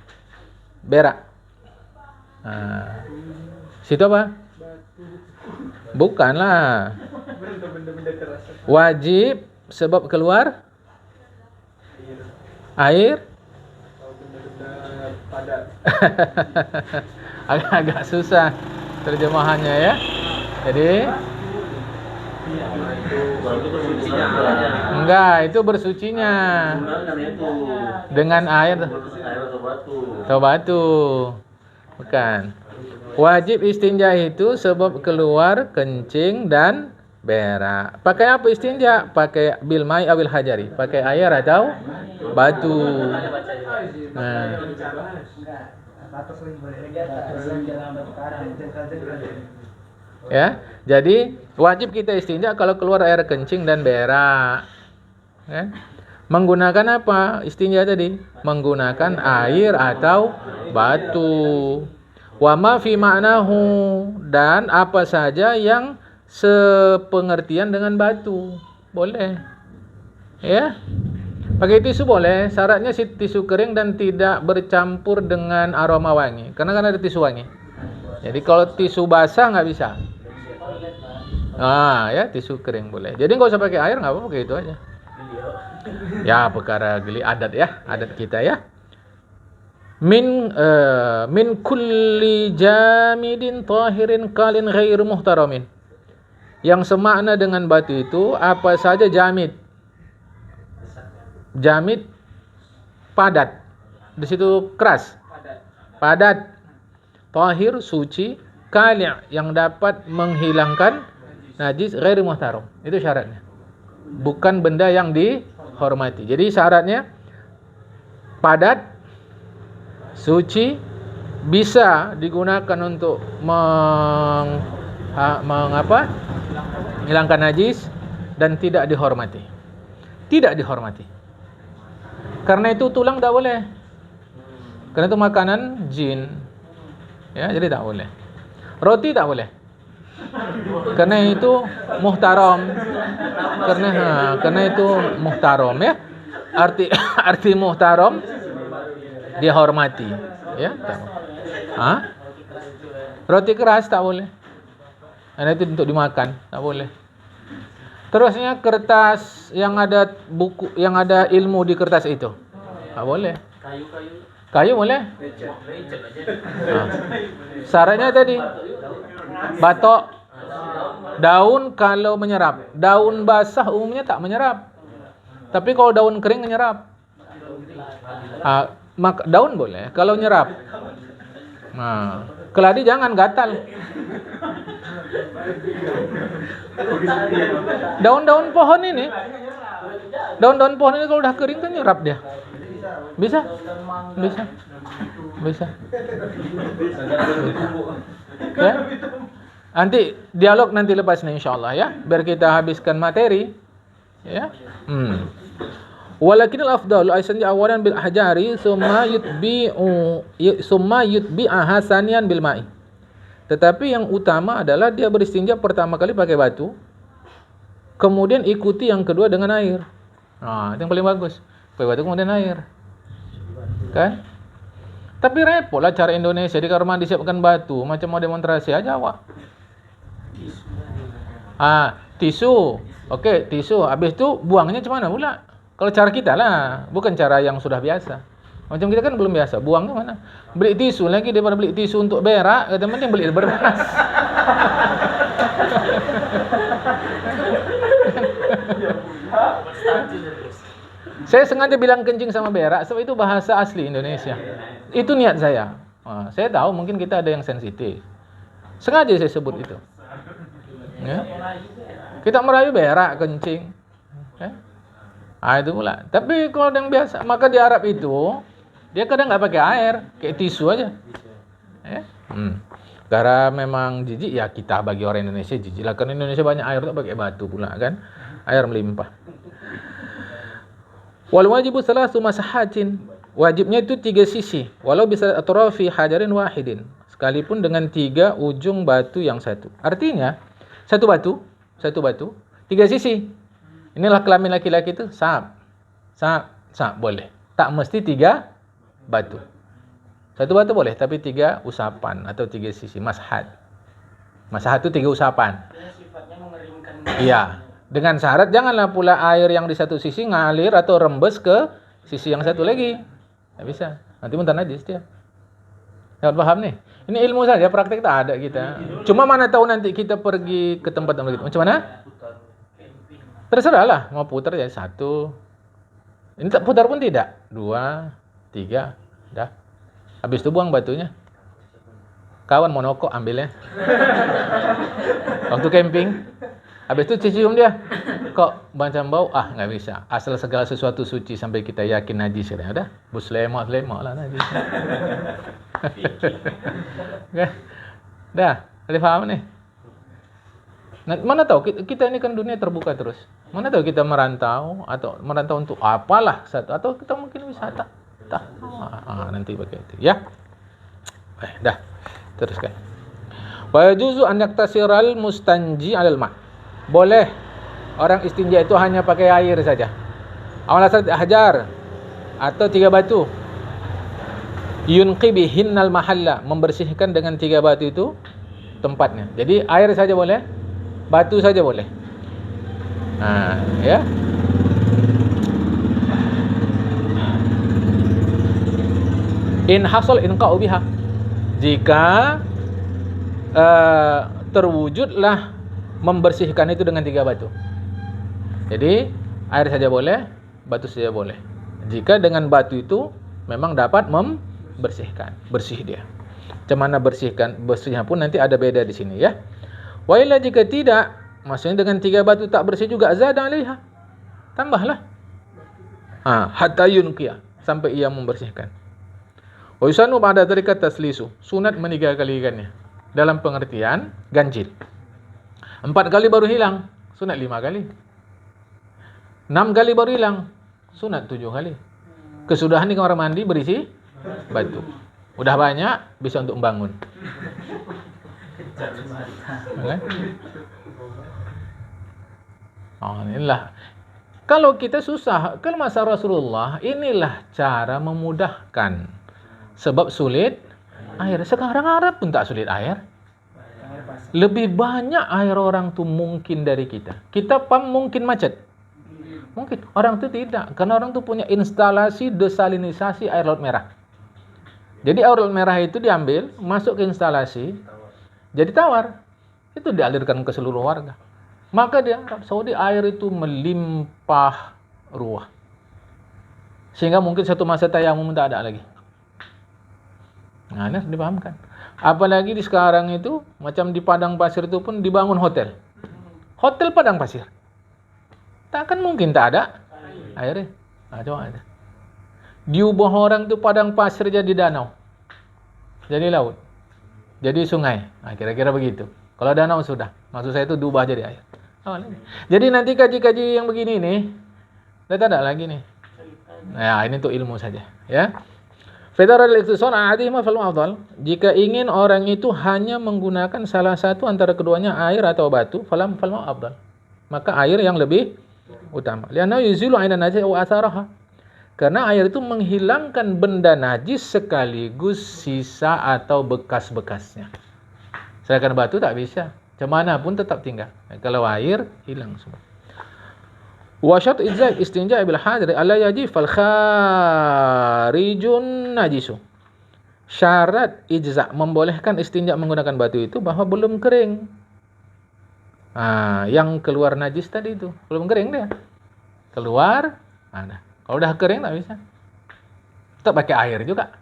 berak. Situ apa? Bukanlah. Wajib sebab keluar air agak susah terjemahannya ya. Jadi enggak, itu bersucinya dengan air atau batu. Bukan. Wajib istinja itu sebab keluar kencing dan berak. Pakai apa istinja? Pakai bil mai awil hajari. Pakai air atau batu. Ya, jadi wajib kita istinja kalau keluar air kencing dan berak. Ya. Menggunakan apa istinja tadi? Menggunakan air atau batu. Wa ma fi ma'nahu, dan apa saja yang sepengertian dengan batu. Boleh. Ya. Pakai tisu boleh, syaratnya tisu kering dan tidak bercampur dengan aroma wangi. Karena kan ada tisu wangi. Jadi kalau tisu basah nggak bisa. Ya tisu kering boleh. Jadi nggak usah pakai air, nggak apa-apa, kayak itu aja. Ya perkara geli adat ya, adat kita ya. Min kulli jamidin tahirin qalin ghairu muhtaramin. Yang semakna dengan batu itu apa saja jamid. Jamid padat. Di situ keras. Padat. Tahir suci, kali' yang dapat menghilangkan najis, ghairu muhtaram. Itu syaratnya. Bukan benda yang dihormati. Jadi syaratnya padat, suci, bisa digunakan untuk menghilangkan najis, dan tidak dihormati. Tidak dihormati. Karena itu tulang tak boleh. Karena itu makanan jin. Ya, jadi tak boleh. Roti tak boleh. Karena itu muhtaram. Karena itu muhtaram ya. Arti muhtaram dihormati, ya. Roti keras tak boleh. Karena itu untuk dimakan, tak boleh. Terusnya kertas yang ada buku, yang ada ilmu di kertas itu. Tak boleh. Kayu boleh? Syaratnya tadi batok. Daun kalau menyerap. Daun basah umumnya tak menyerap. Tapi kalau daun kering menyerap. Daun boleh kalau nyerap. Keladi jangan, gatal. Daun-daun pohon ini kalau udah kering kan nyerap dia. Bisa. Ya. Nanti dialog nanti lepas nih insyaallah ya, biar kita habiskan materi. Ya. Walakinal afdalu aisanja awalan bil ahjari summa yutbi'aha saniyan bil ma'i. Tetapi yang utama adalah dia beristinja pertama kali pakai batu, kemudian ikuti yang kedua dengan air. Itu yang paling bagus. Pakai batu kemudian air. Kan? Tapi repot lah cara Indonesia, di kamar mandi siapkan batu, macam mau demonstrasi aja awak. Tisu. Oke, tisu. Habis itu buangnya macam mana pula? Kalau cara kita lah, bukan cara yang sudah biasa. Macam kita kan belum biasa, buang ke mana? Beli tisu lagi daripada beli tisu untuk berak, kata mending beli beras. Saya sengaja bilang kencing sama berak sebab itu bahasa asli Indonesia. Itu niat saya. Saya tahu mungkin kita ada yang sensitif. Sengaja saya sebut itu. Ya. Kita merayu berak, kencing. Ya. Itu pula. Tapi kalau yang biasa, maka di Arab itu dia kadang nggak pakai air, kayak tisu aja. Ya. Karena memang jijik ya, kita bagi orang Indonesia jijik lah. Karena Indonesia banyak air tuh pakai batu pula kan, air melimpah. Wal wajibu salasu masahatin. Wajibnya itu 3 sisi. Walau bisa atrafi hajarin wahidin. Sekalipun dengan 3 ujung batu yang satu. Artinya satu batu, 3 sisi. Inilah kelamin laki-laki itu sab boleh. Tak mesti 3 batu. Satu batu boleh, tapi 3 usapan atau 3 sisi. Mashat itu 3 usapan. Sifatnya mengeringkan. Iya. Dengan syarat janganlah pula air yang di satu sisi ngalir atau rembes ke sisi yang satu lagi. Nggak bisa. Nanti muntah najis dia. Dapat paham nih? Ini ilmu saja, praktek tak ada kita. Cuma mana tahu nanti kita pergi ke tempat yang begitu. Macam mana? Terserah lah, mau putar ya 1. Ini tak putar pun tidak. 2, 3, dah. Habis itu buang batunya. Kawan monokok ambilnya. Waktu camping. Habis itu cium dia. Kok macam bau? Nggak bisa. Asal segala sesuatu suci sampai kita yakin najis. Udah, buslemak lah najis. Dah, ada paham nih? Nah, mana tahu kita ini kan dunia terbuka terus. Mana tahu kita merantau untuk apalah satu, atau kita mungkin wisata. Nanti pakai itu ya. Dah. Teruskan. Wa yajuzu an yaktasiral mustanji 'alal ma'. Boleh orang istinja itu hanya pakai air saja. Awal asal hajar atau 3 batu. Yunqi bihinnal mahalla, membersihkan dengan 3 batu itu tempatnya. Jadi air saja boleh, batu saja boleh. Ya. In hasal inqa'u biha. Jika terwujudlah membersihkan itu dengan 3 batu. Jadi air saja boleh, batu saja boleh. Jika dengan batu itu memang dapat membersihkan, bersih dia. Macam mana bersihnya pun nanti ada beda di sini ya. Wa illa jika tidak, maksudnya dengan 3 batu tak bersih juga, zada 'alaiha. Tambahlah. Hatta yunqiya, sampai ia membersihkan. Wa yusanu ba'da dzalika taslisu. Sunat 3 kalikannya. Dalam pengertian ganjil. 4 kali baru hilang, sunat 5 kali. 6 kali baru hilang, sunat 7 kali. Kesudahan di kamar mandi berisi batu. Udah banyak, bisa untuk membangun. Inilah. Kalau kita susah, kalau masa Rasulullah, inilah cara memudahkan. Sebab sulit air. Sekarang Arab pun tak sulit air. Lebih banyak air orang tu mungkin dari kita. Kita mungkin macet. Mungkin. Orang tu tidak. Karena orang tu punya instalasi desalinisasi air laut merah. Jadi air laut merah itu diambil, masuk ke instalasi, jadi tawar. Itu dialirkan ke seluruh warga. Maka di Arab Saudi air itu melimpah ruah. Sehingga mungkin satu masa tayamum tak ada lagi. Ini harus dipahamkan. Apalagi di sekarang itu, macam di padang pasir itu pun dibangun hotel. Hotel padang pasir. Takkan mungkin tak ada airnya. Coba ada. Diubah orang itu padang pasir jadi danau. Jadi laut. Jadi sungai. Kira-kira begitu. Kalau danau sudah. Maksud saya itu diubah jadi air. Jadi nanti kaji-kaji yang begini nih, tak ada lagi nih. Ini untuk ilmu saja. Ya. Jika ingin orang itu hanya menggunakan salah satu antara keduanya, air atau batu, falam afdal. Maka air yang lebih utama. Lianna yuzilu 'ainan najis wa atharaha. Karena air itu menghilangkan benda najis sekaligus sisa atau bekas-bekasnya. Sedangkan batu tak bisa. Macam mana pun tetap tinggal. Kalau air hilang semua. Wa syart istinja bil hadir alla yajif al kharijun najisu. Syarat ijza membolehkan istinja menggunakan batu itu bahwa belum kering. Yang keluar najis tadi itu belum kering dia. Keluar, kalau udah kering tak bisa. Tetap pakai air juga.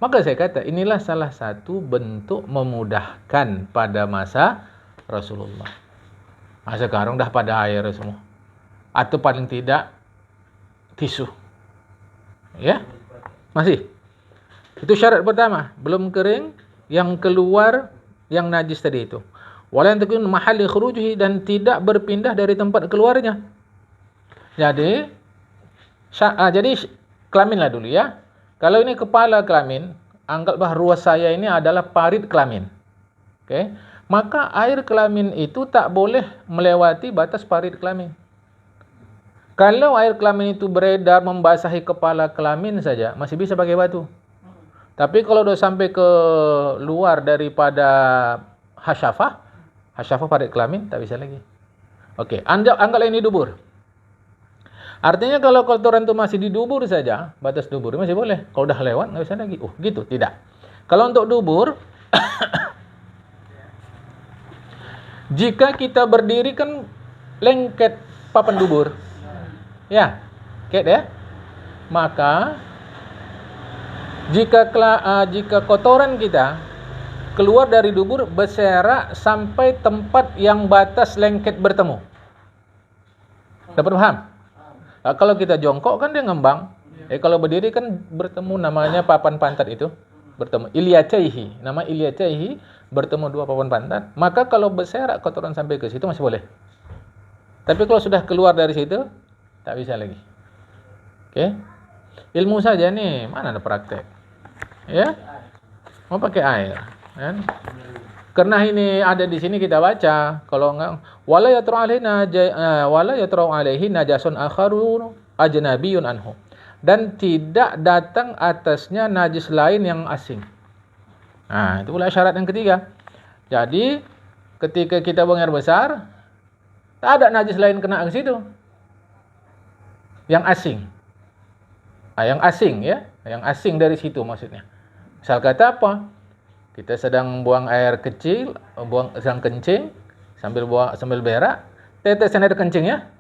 Maka saya kata inilah salah satu bentuk memudahkan pada masa Rasulullah. Sekarang dah pada air semua. Atau paling tidak tisu. Ya? Masih. Itu syarat pertama, belum kering yang keluar yang najis tadi itu. Wala takun mahalli khurujihi, dan tidak berpindah dari tempat keluarnya. Jadi kelamin lah dulu ya. Kalau ini kepala kelamin, anggaplah ruas saya ini adalah parit kelamin. Oke. Maka air kelamin itu tak boleh melewati batas parit kelamin. Kalau air kelamin itu beredar membasahi kepala kelamin saja, masih bisa pakai batu. Tapi kalau udah sampai ke luar daripada hasyafah parit kelamin, tak bisa lagi. Oke, anggaplah ini dubur. Artinya kalau kotoran itu masih di dubur saja, batas dubur masih boleh. Kalau udah lewat nggak bisa lagi. Gitu, tidak. Kalau untuk dubur, jika kita berdiri kan lengket papan dubur. Ya, lengket ya. Maka jika kotoran kita keluar dari dubur berserak sampai tempat yang batas lengket bertemu. Dapat paham? Nah, kalau kita jongkok kan dia ngembang. Kalau berdiri kan bertemu, namanya papan pantat itu. Bertemu. Ilyacaihi. Nama ilyacaihi, bertemu dua papan pantat. Maka kalau berserak kotoran sampai ke situ masih boleh. Tapi kalau sudah keluar dari situ, tak bisa lagi. Oke? Ilmu saja nih, mana ada praktek? Ya, mau pakai air, kan? Karena ini ada di sini kita baca, kalau enggak wala yatra'u alaihi najasun akharun ajnabiyun anhu, dan tidak datang atasnya najis lain yang asing. Nah, itu pula syarat yang ketiga. Jadi ketika kita buang air besar, tak ada najis lain kena ke situ. Yang asing. Yang asing ya, yang asing dari situ maksudnya. Misal kata apa? Kita sedang buang air kecil, sedang kencing, sambil berak, tetesan air kencing ya.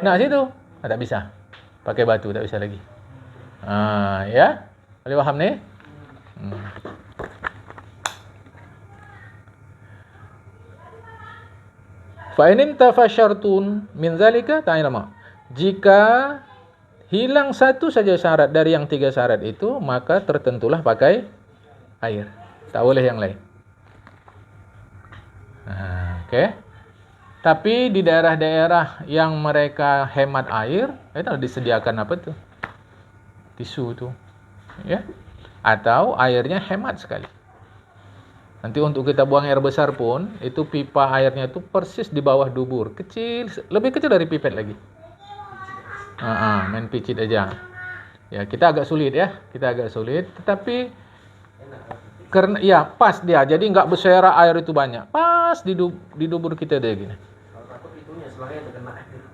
Nah, situ tak bisa. Pakai batu tak bisa lagi. Ya. Boleh paham nih? Fa in intafa syartun min zalika ta'lama. Jika hilang satu saja syarat dari yang 3 syarat itu, maka tertentulah pakai air. Tak boleh yang lain. Oke. Tapi di daerah-daerah yang mereka hemat air, itu disediakan apa tuh? Tisu tuh. Ya. Atau airnya hemat sekali. Nanti untuk kita buang air besar pun, itu pipa airnya itu persis di bawah dubur. Kecil, lebih kecil dari pipet lagi. Main picit aja. Ya, kita agak sulit. Tetapi karena ya pas dia, jadi nggak berserak air itu banyak. Pas di dubur kita dia gini.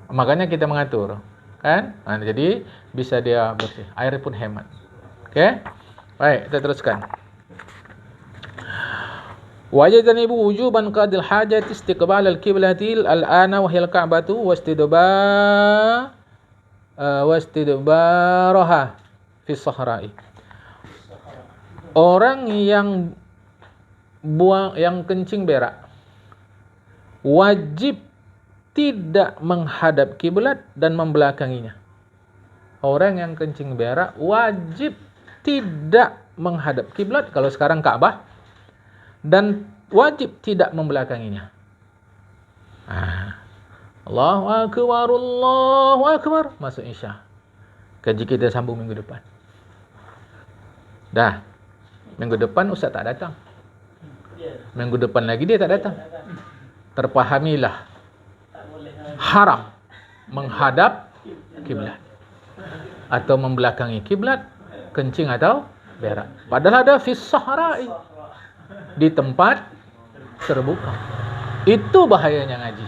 Makanya kita mengatur, kan? Nah, jadi bisa dia bersih. Air pun hemat. Oke? Baik, kita teruskan. Wajadanibu wujuban qadil hajat istiqbal al-qiblati al-ana wa hiya al-ka'batu wastidbaraha fi sahra'i. Orang yang kencing berak wajib tidak menghadap kiblat dan membelakanginya. Orang yang kencing berak wajib tidak menghadap kiblat, kalau sekarang Ka'bah, dan wajib tidak membelakanginya. Allahu akbar, masuk Isya. Kaji kita sambung minggu depan. Dah. Minggu depan Ustaz tak datang. Minggu depan lagi dia tak datang. Terpahamilah. Haram menghadap kiblat atau membelakangi kiblat, kencing atau berak. Padahal ada fis sahra'i, di tempat terbuka. Itu bahayanya ngaji.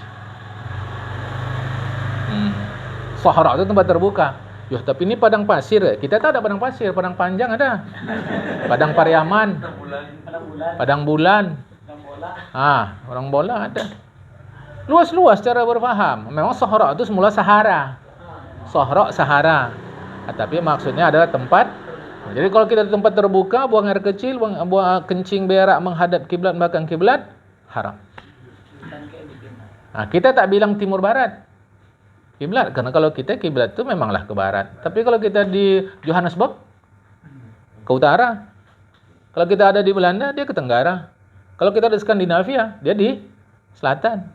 Sahra itu tempat terbuka. Tapi ini padang pasir. Kita tak ada padang pasir, padang panjang ada. Padang Pariaman. Padang bulan. Orang bola ada. Luas-luas cara berfaham. Memang Sahra itu semula Sahara. Sahara. Tapi maksudnya adalah tempat. Jadi kalau kita di tempat terbuka, buang air kecil, buang kencing berak menghadap kiblat, belakang kiblat, haram. Kita tak bilang timur barat. kiblat. Karena kalau kita kiblat itu memanglah ke barat. Tapi kalau kita di Johannesburg, ke utara. Kalau kita ada di Belanda, dia ke tenggara. Kalau kita ada di Skandinavia, dia di selatan.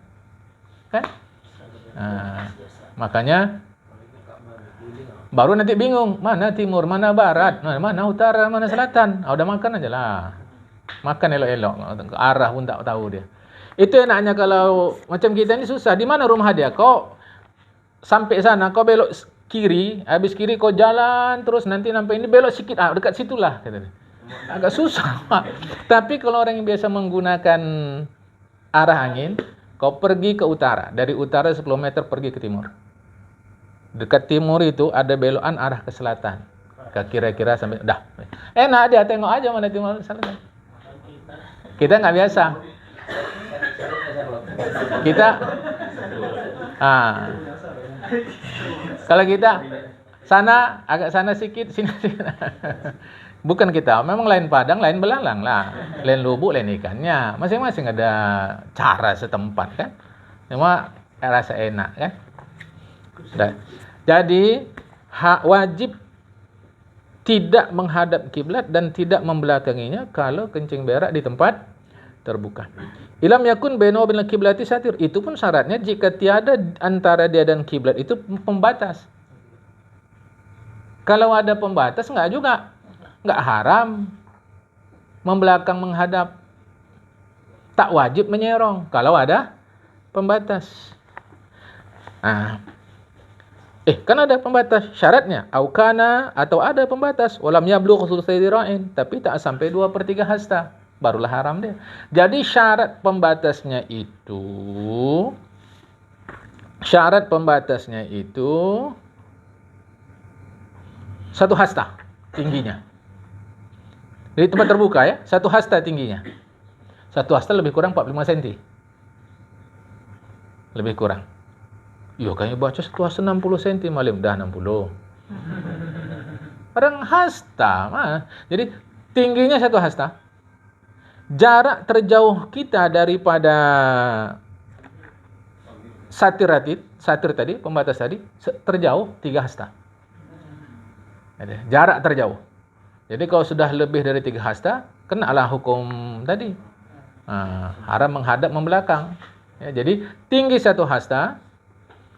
Kan? Nah, makanya baru nanti bingung, mana timur, mana barat, mana utara, mana selatan. Udah makan aja lah. Makan elok-elok, arah pun tak tahu dia. Itu enaknya kalau macam kita ini susah. Di mana rumah dia? Kau sampai sana, kau belok kiri, habis kiri kau jalan terus nanti sampai ini belok sikit, dekat situlah kata dia. Agak susah. Tapi kalau orang yang biasa menggunakan arah angin, kau pergi ke utara, dari utara 10 meter pergi ke timur. Dekat timur itu ada belokan arah ke selatan. Kira-kira sampai dah. Enak dia, tengok aja mana timur selatan. Kita nggak biasa. Kita kalau kita sana agak sana sedikit, sini sedikit. Bukan kita, memang lain padang, lain belalang lah. Lain lubuk, lain ikannya. Masing-masing ada cara setempat kan. Cuma rasa enak kan. Jadi wajib tidak menghadap kiblat dan tidak membelakanginya kalau kencing berak di tempat terbuka. Ilam yakun bainahu wa bainal kiblati satir. Itu pun syaratnya jika tiada antara dia dan kiblat itu pembatas. Kalau ada pembatas enggak haram membelakang menghadap. Tak wajib menyerong kalau ada pembatas. Kan ada pembatas syaratnya aukana atau ada pembatas walam yablugh thulutsai dira'in, tapi tak sampai 2/3 hasta, barulah haram dia. Jadi syarat pembatasnya itu 1 hasta tingginya. Di tempat terbuka ya, 1 hasta tingginya. 1 hasta lebih kurang 45 cm. Lebih kurang. Yo, kayaknya baca 1 hasta 60 cm malam dah 60. Orang hasta mah. Jadi tingginya 1 hasta. Jarak terjauh kita daripada satir tadi, pembatas tadi, terjauh 3 hasta. Jarak terjauh. Jadi kalau sudah lebih dari 3 hasta, kenalah hukum tadi. Haram menghadap membelakang. Ya, jadi tinggi 1 hasta,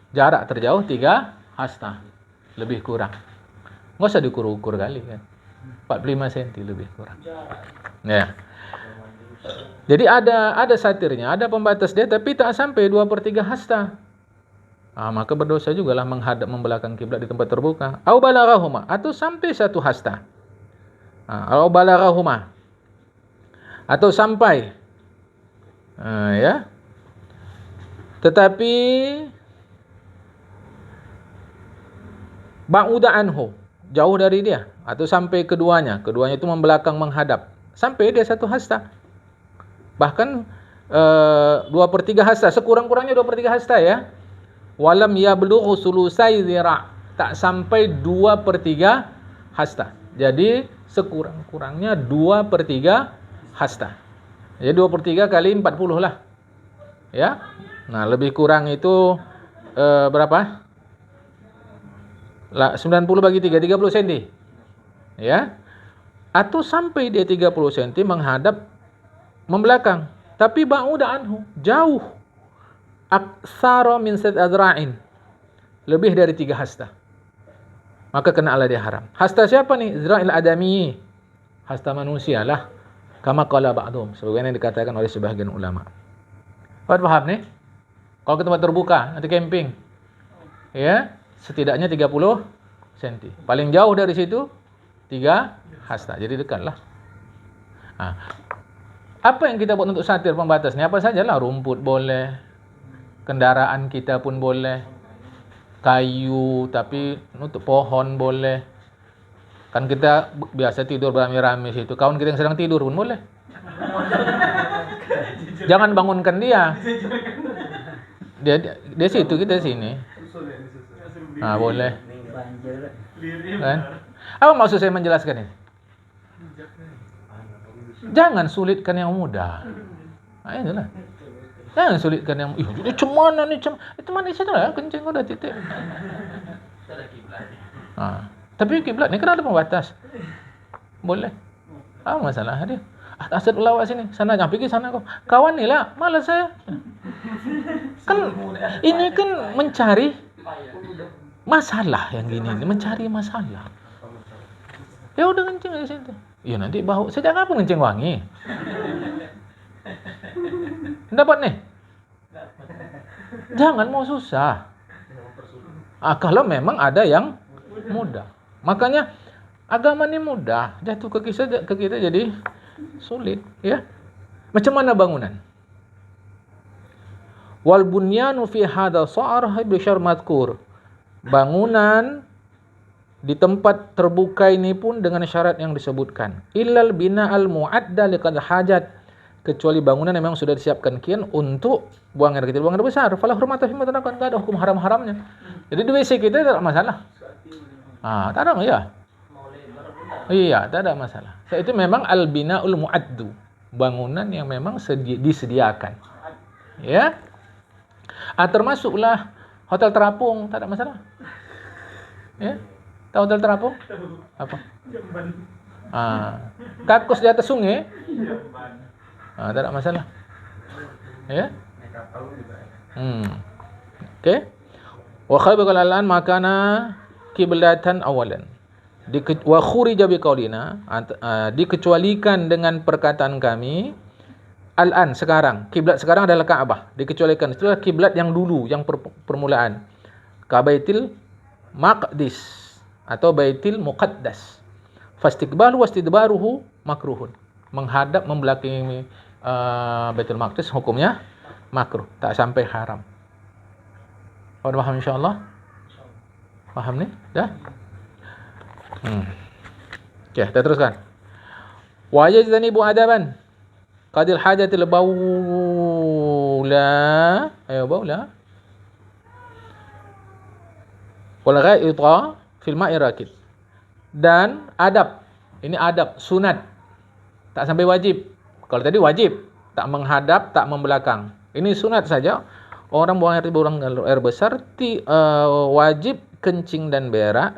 jarak terjauh 3 hasta. Lebih kurang. Nggak usah diukur-ukur kali kan. 45 cm lebih kurang. Ya. Jadi ada satirnya, ada pembatas dia, tapi tak sampai 2/3 hasta. Maka berdosa jugalah menghadap membelakang kiblat di tempat terbuka. Au balaghahuma, atau sampai 1 hasta. Au balaghahuma, atau sampai. Ya. Tetapi ba'uda anhu, jauh dari dia, atau sampai keduanya itu membelakang menghadap, sampai dia 1 hasta. Bahkan 2/3 hasta, sekurang-kurangnya 2/3 hasta ya. Walam yablughu sulusai zira', tak sampai 2/3 hasta. Jadi sekurang-kurangnya 2/3 hasta. Jadi 2/3 kali 40 lah. Ya. Nah, lebih kurang itu berapa? 90 bagi 3, 30 cm. Ya. Atau sampai dia 30 cm menghadap membelakang. Tapi ba'uda anhu, jauh. Aksara min sad adra'in, lebih dari 3 hasta. Maka kena ala dia haram. Hasta siapa nih? Zra'il adami. Hasta manusia lah. Kama qala ba'dhum, sebagaimana yang dikatakan oleh sebagian ulama. Paham nih? Kalau ke tempat terbuka, nanti camping. Ya, setidaknya 30 cm. Paling jauh dari situ 3 hasta. Jadi dekatlah. Apa yang kita buat untuk satir pembatasnya? Apa sajalah, rumput boleh, kendaraan kita pun boleh, kayu, tapi untuk pohon boleh. Kan kita biasa tidur beramai-ramai situ. Kawan kita yang sedang tidur pun boleh. Jangan bangunkan dia. Dia situ, kita sini. Boleh. Kan? Apa maksud saya menjelaskan ini? Jangan sulitkan yang mudah. Itulah. Jangan sulitkan yang, jadi cemana nih, itu mana sih lah, kencing udah titik. Ada kiblatnya. Tapi kiblat ni kan ada pembatas. Boleh. Masalah dia. Asal lawak sini, sana jangan pergi sana kau. Kawan ni lah, malas saya. Kan ini kan mencari masalah yang gini ni, mencari masalah. Ya udah kencing di situ. Ya nanti bau. Sejak kapan kencing wangi? Dapat nih? Jangan mau susah. Kalau memang ada yang mudah. Makanya agama ini mudah, jatuh ke kita jadi sulit, ya. Macam mana bangunan? Wal bunyanu fi hadha sa'ar bi syar madhkur. Bangunan di tempat terbuka ini pun dengan syarat yang disebutkan. Illal bina'al mu'adda liqad hajat. Kecuali bangunan yang memang sudah disiapkan kian untuk buang air kecil, buang air besar. Fala hurmata fi matanakan, enggak ada hukum haram-haramnya. Jadi di WC kita tidak masalah. Tak ada ya. Iya, tak ada masalah. Itu memang al-bina'ul mu'addu. Bangunan yang memang disediakan. Ya. Termasuklah hotel terapung, tak ada masalah. Ya. Tahu hotel terapung? Apa? Jamban. Kakus di atas sungai? Jamban. Tak ada masalah. Ya. Okey. Wa khabaqal al-an makana kiblatan awalan. Wa khurija biqaulina, dikecualikan dengan perkataan kami. Al-an sekarang, kiblat sekarang adalah Ka'bah, dikecualikan. Itulah kiblat yang dulu, yang permulaan. Baitil Maqdis atau Baitil Muqaddas. Fastiqbalu wastidbaruhu makruhun. Menghadap membelakangi Baitul Maqdis hukumnya makruh, tak sampai haram. Kau dah faham insya-Allah? Faham ni? Dah? Okey, kita teruskan. Wa yajtanibu adaban qadil hajatil baula. Baula. Wal ghaita fil ma'i rakid. Dan adab. Ini adab sunat. Tak sampai wajib. Kalau tadi wajib, tak menghadap, tak membelakang. Ini sunat saja. Orang buang air besar wajib kencing dan berak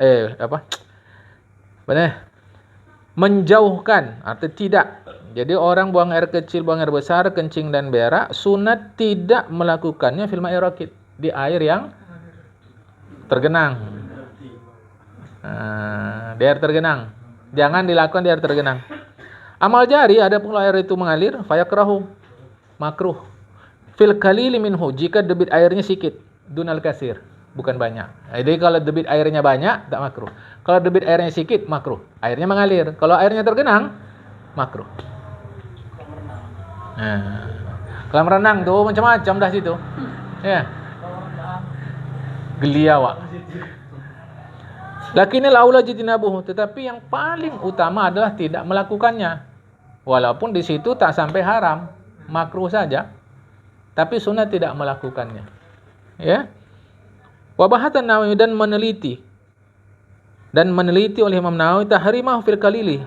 menjauhkan atau tidak. Jadi orang buang air kecil, buang air besar, kencing dan berak, sunat tidak melakukannya fil ma'i rakid, di air yang tergenang. Di air tergenang. Jangan dilakukan di air tergenang. Amal jari, ada pula air itu mengalir, fayakrahu, makruh. Fil qalili minhu, jika debit airnya sedikit, dunal kasir, bukan banyak. Jadi kalau debit airnya banyak, tak makruh. Kalau debit airnya sedikit, makruh. Airnya mengalir. Kalau airnya tergenang, makruh. Kalau renang tu macam-macam dah situ. Ya. Geli awak. Lakinil aula jitinabuhu, tetapi yang paling utama adalah tidak melakukannya. Walaupun di situ tak sampai haram, makruh saja. Tapi sunat tidak melakukannya. Ya. Wa bahatan Nawawi dan meneliti oleh Imam Nawawi tahrimahu fil qalili,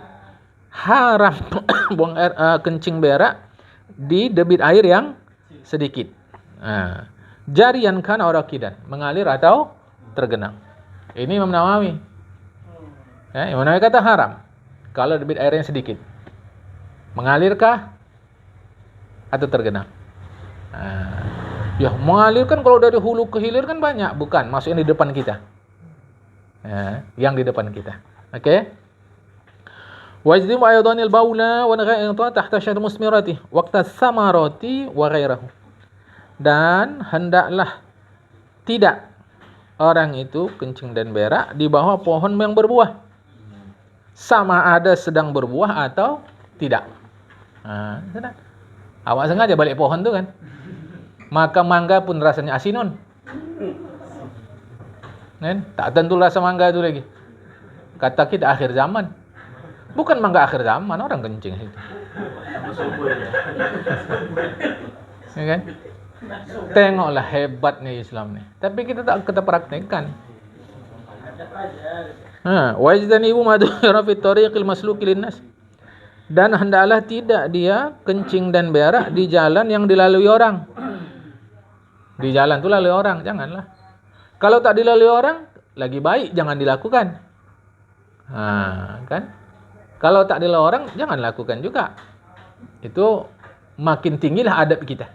haram buang air kencing berak di debit air yang sedikit. Jarian kana rakidan, mengalir atau tergenang. Ini Imam Nawawi. Ya, Imam Nawawi kata haram kalau debit airnya sedikit. Mengalirkah atau tergenang? Ya, mengalir kan kalau dari hulu ke hilir kan banyak, bukan? Maksudnya di depan kita. Yang di depan kita. Okey. Wajdim aydanil baula wa ghaita tahta syar musmirati waqta samarati wa ghairahu. Dan hendaklah tidak orang itu kencing dan berak di bawah pohon yang berbuah. Sama ada sedang berbuah atau tidak. Sedang. Awak sengaja balik pohon tu kan? Maka mangga pun rasanya asinon. Kan? Tak tentu rasa mangga itu lagi. Kata kita akhir zaman. Bukan mangga akhir zaman, orang kencing situ. Ya kan? Tengoklah hebatnya Islam ni. Tapi kita praktekkan. Wajdanibu madhura fi tariqil masluki linnas. Dan hendaklah tidak dia kencing dan berak di jalan yang dilalui orang. Di jalan tuh lalui orang, janganlah. Kalau tak dilalui orang, lagi baik jangan dilakukan. Kan? Kalau tak dilalui orang, jangan lakukan juga. Itu makin tinggilah adab kita.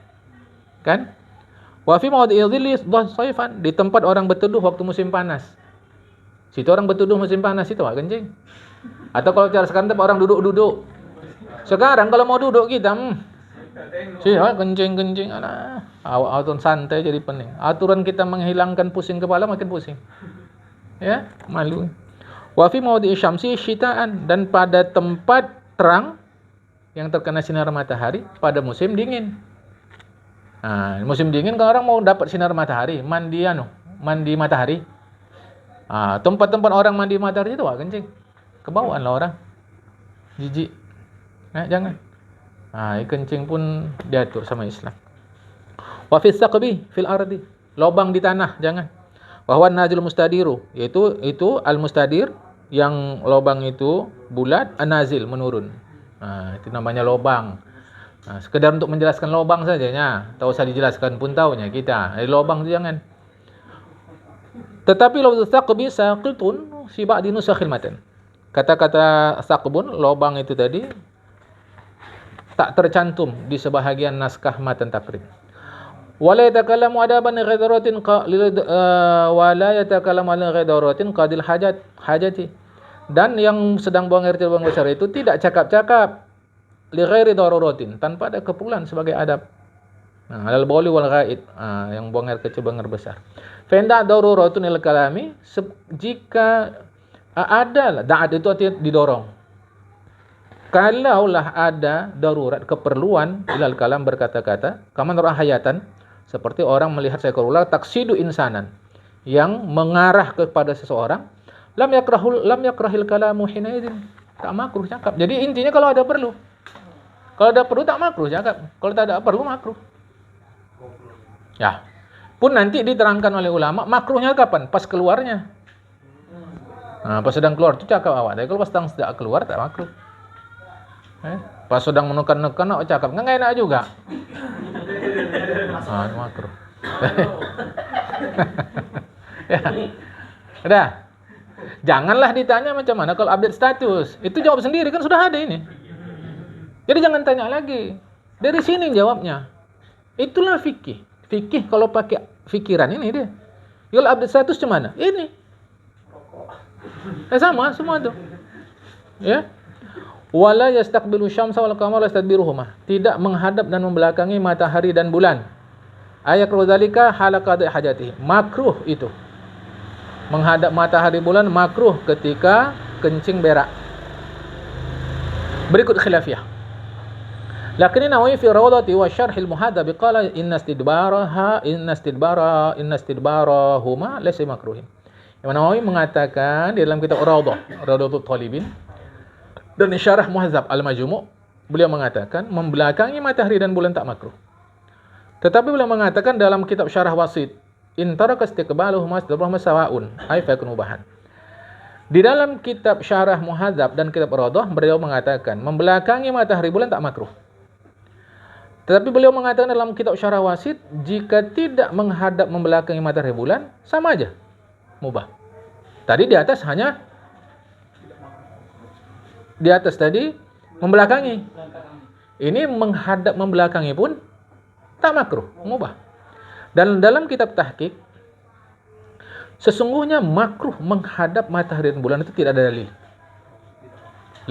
Kan? Wa fi mawdi'i dhilli dhaifan, di tempat orang berteduh waktu musim panas. Situ orang berteduh musim panas itu kencing. Atau kalau cara sekarang orang duduk-duduk. Sekarang kalau mau duduk kita, kencing alah. Aturan santai jadi pening. Aturan kita menghilangkan pusing kepala makin pusing. Ya, malu. Wa fi mawdi'i syamsi syitaan, dan pada tempat terang yang terkena sinar matahari pada musim dingin. Musim dingin kalau orang mau dapat sinar matahari, mandi matahari. Tempat-tempat orang mandi matahari itu kencing. Kebawaan lah orang. Jijik. Jangan. Kencing pun diatur sama Islam. Wa fi saqbi fil ardi, lubang di tanah jangan. Wa huwa an-nazil mustadiru, yaitu al-mustadir yang lubang itu bulat, an-nazil menurun. Itu namanya lubang. Sekedar untuk menjelaskan lubang sajanya, tak usah dijelaskan pun taunya kita. Lubang itu jangan. Tetapi lafaz saqbi saqitun fi ba'di nusakhil matan. Kata-kata saqbun, lubang itu tadi tak tercantum di sebahagian naskah matan takrib. Wala yatakallamu adaban ghadaratin qadil hajati. Dan yang sedang buang air kecil buang besar itu tidak cakap-cakap li ghairi daruratin, tanpa ada keperluan sebagai adab. Alal bauli wal ghaid, yang buang air kecil buang air besar. Fa inda daruratun il kalami, jika ada da'at itu artinya didorong. Kalaulah ada darurat, keperluan ilal kalam berkata-kata, kaman rahayatan, seperti orang melihat seekor ular taksidu insanan, yang mengarah kepada seseorang, lam yakrahil kalamu hinaidin, tak makruh cakap. Jadi intinya kalau ada perlu tak makruh cakap, kalau tak ada perlu makruh. Ya. Pun nanti diterangkan oleh ulama makruhnya kapan? Pas keluarnya. Pas sedang keluar itu cakap awak. Tapi kalau pas sedang tidak keluar tak makruh. Pas sedang menekan-nekan cakap enggak enak juga. Makruh. Ya. Udah. Janganlah ditanya macam mana kalau update status. Itu jawab sendiri kan sudah ada ini. Jadi jangan tanya lagi. Dari sini jawabnya. Itulah fikih. Fikih kalau pakai fikiran ini dia. Kalau update status macam mana? Ini. Sama semua tuh. Ya. Wala yastaqbilu syamsa wal qamara yastadbiruhuma, tidak menghadap dan membelakangi matahari dan bulan. Ayat rozalika halaqad hajati, makruh itu. Menghadap matahari bulan makruh ketika kencing berak. Berikut khilafiyah. Lakin Nawawi fi rawdati wa syarhil muhadzab qala inna istidbarahuma laysa makruhin. Imam Nawawi mengatakan di dalam kitab Rawdatul Talibin dan syarah Muhadzab Al-Majmu', beliau mengatakan membelakangi matahari dan bulan tak makruh. Tetapi beliau mengatakan dalam kitab Syarah Wasit, in taraka istiqbaluhuma istidbaruhuma sawa'un, ay fa yakunu mubahan. Di dalam kitab Syarah Muhadzab dan kitab Rawdah, beliau mengatakan membelakangi matahari bulan tak makruh. Tetapi beliau mengatakan dalam kitab Syarah Wasit, jika tidak menghadap membelakangi matahari bulan, sama aja mubah. Tadi di atas tadi membelakangi. Ini menghadap membelakangi pun tak makruh, mubah. Dan dalam kitab tahqiq, sesungguhnya makruh menghadap matahari dan bulan itu tidak ada dalil.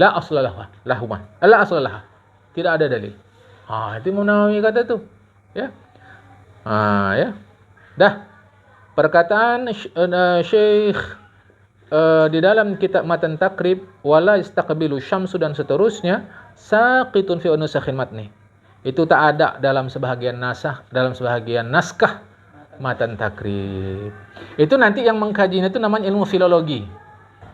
La aslalah lahuma. La aslalah. Tidak ada dalil. Itu Imam Nawawi kata tu. Ya. Ya. Dah. Perkataan Syekh di dalam kitab Matan Takrib, wala istaqbilu syamsu dan seterusnya, saqitun fi unusakhin matni. Itu tak ada dalam sebahagian naskah Matan Takrib. Itu nanti yang mengkajinya itu namanya ilmu filologi.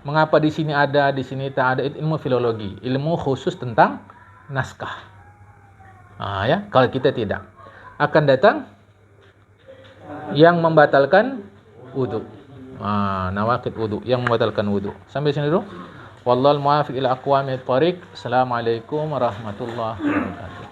Mengapa di sini ada, di sini tak ada, itu ilmu filologi, ilmu khusus tentang naskah. Ya, kalau kita tidak akan datang yang membatalkan wudu. Nawaqid wudu, yang membatalkan wudu. Sampai sini dulu. Wallahul muwaffiq ila aqwamit thariq. Assalamualaikum warahmatullahi wabarakatuh.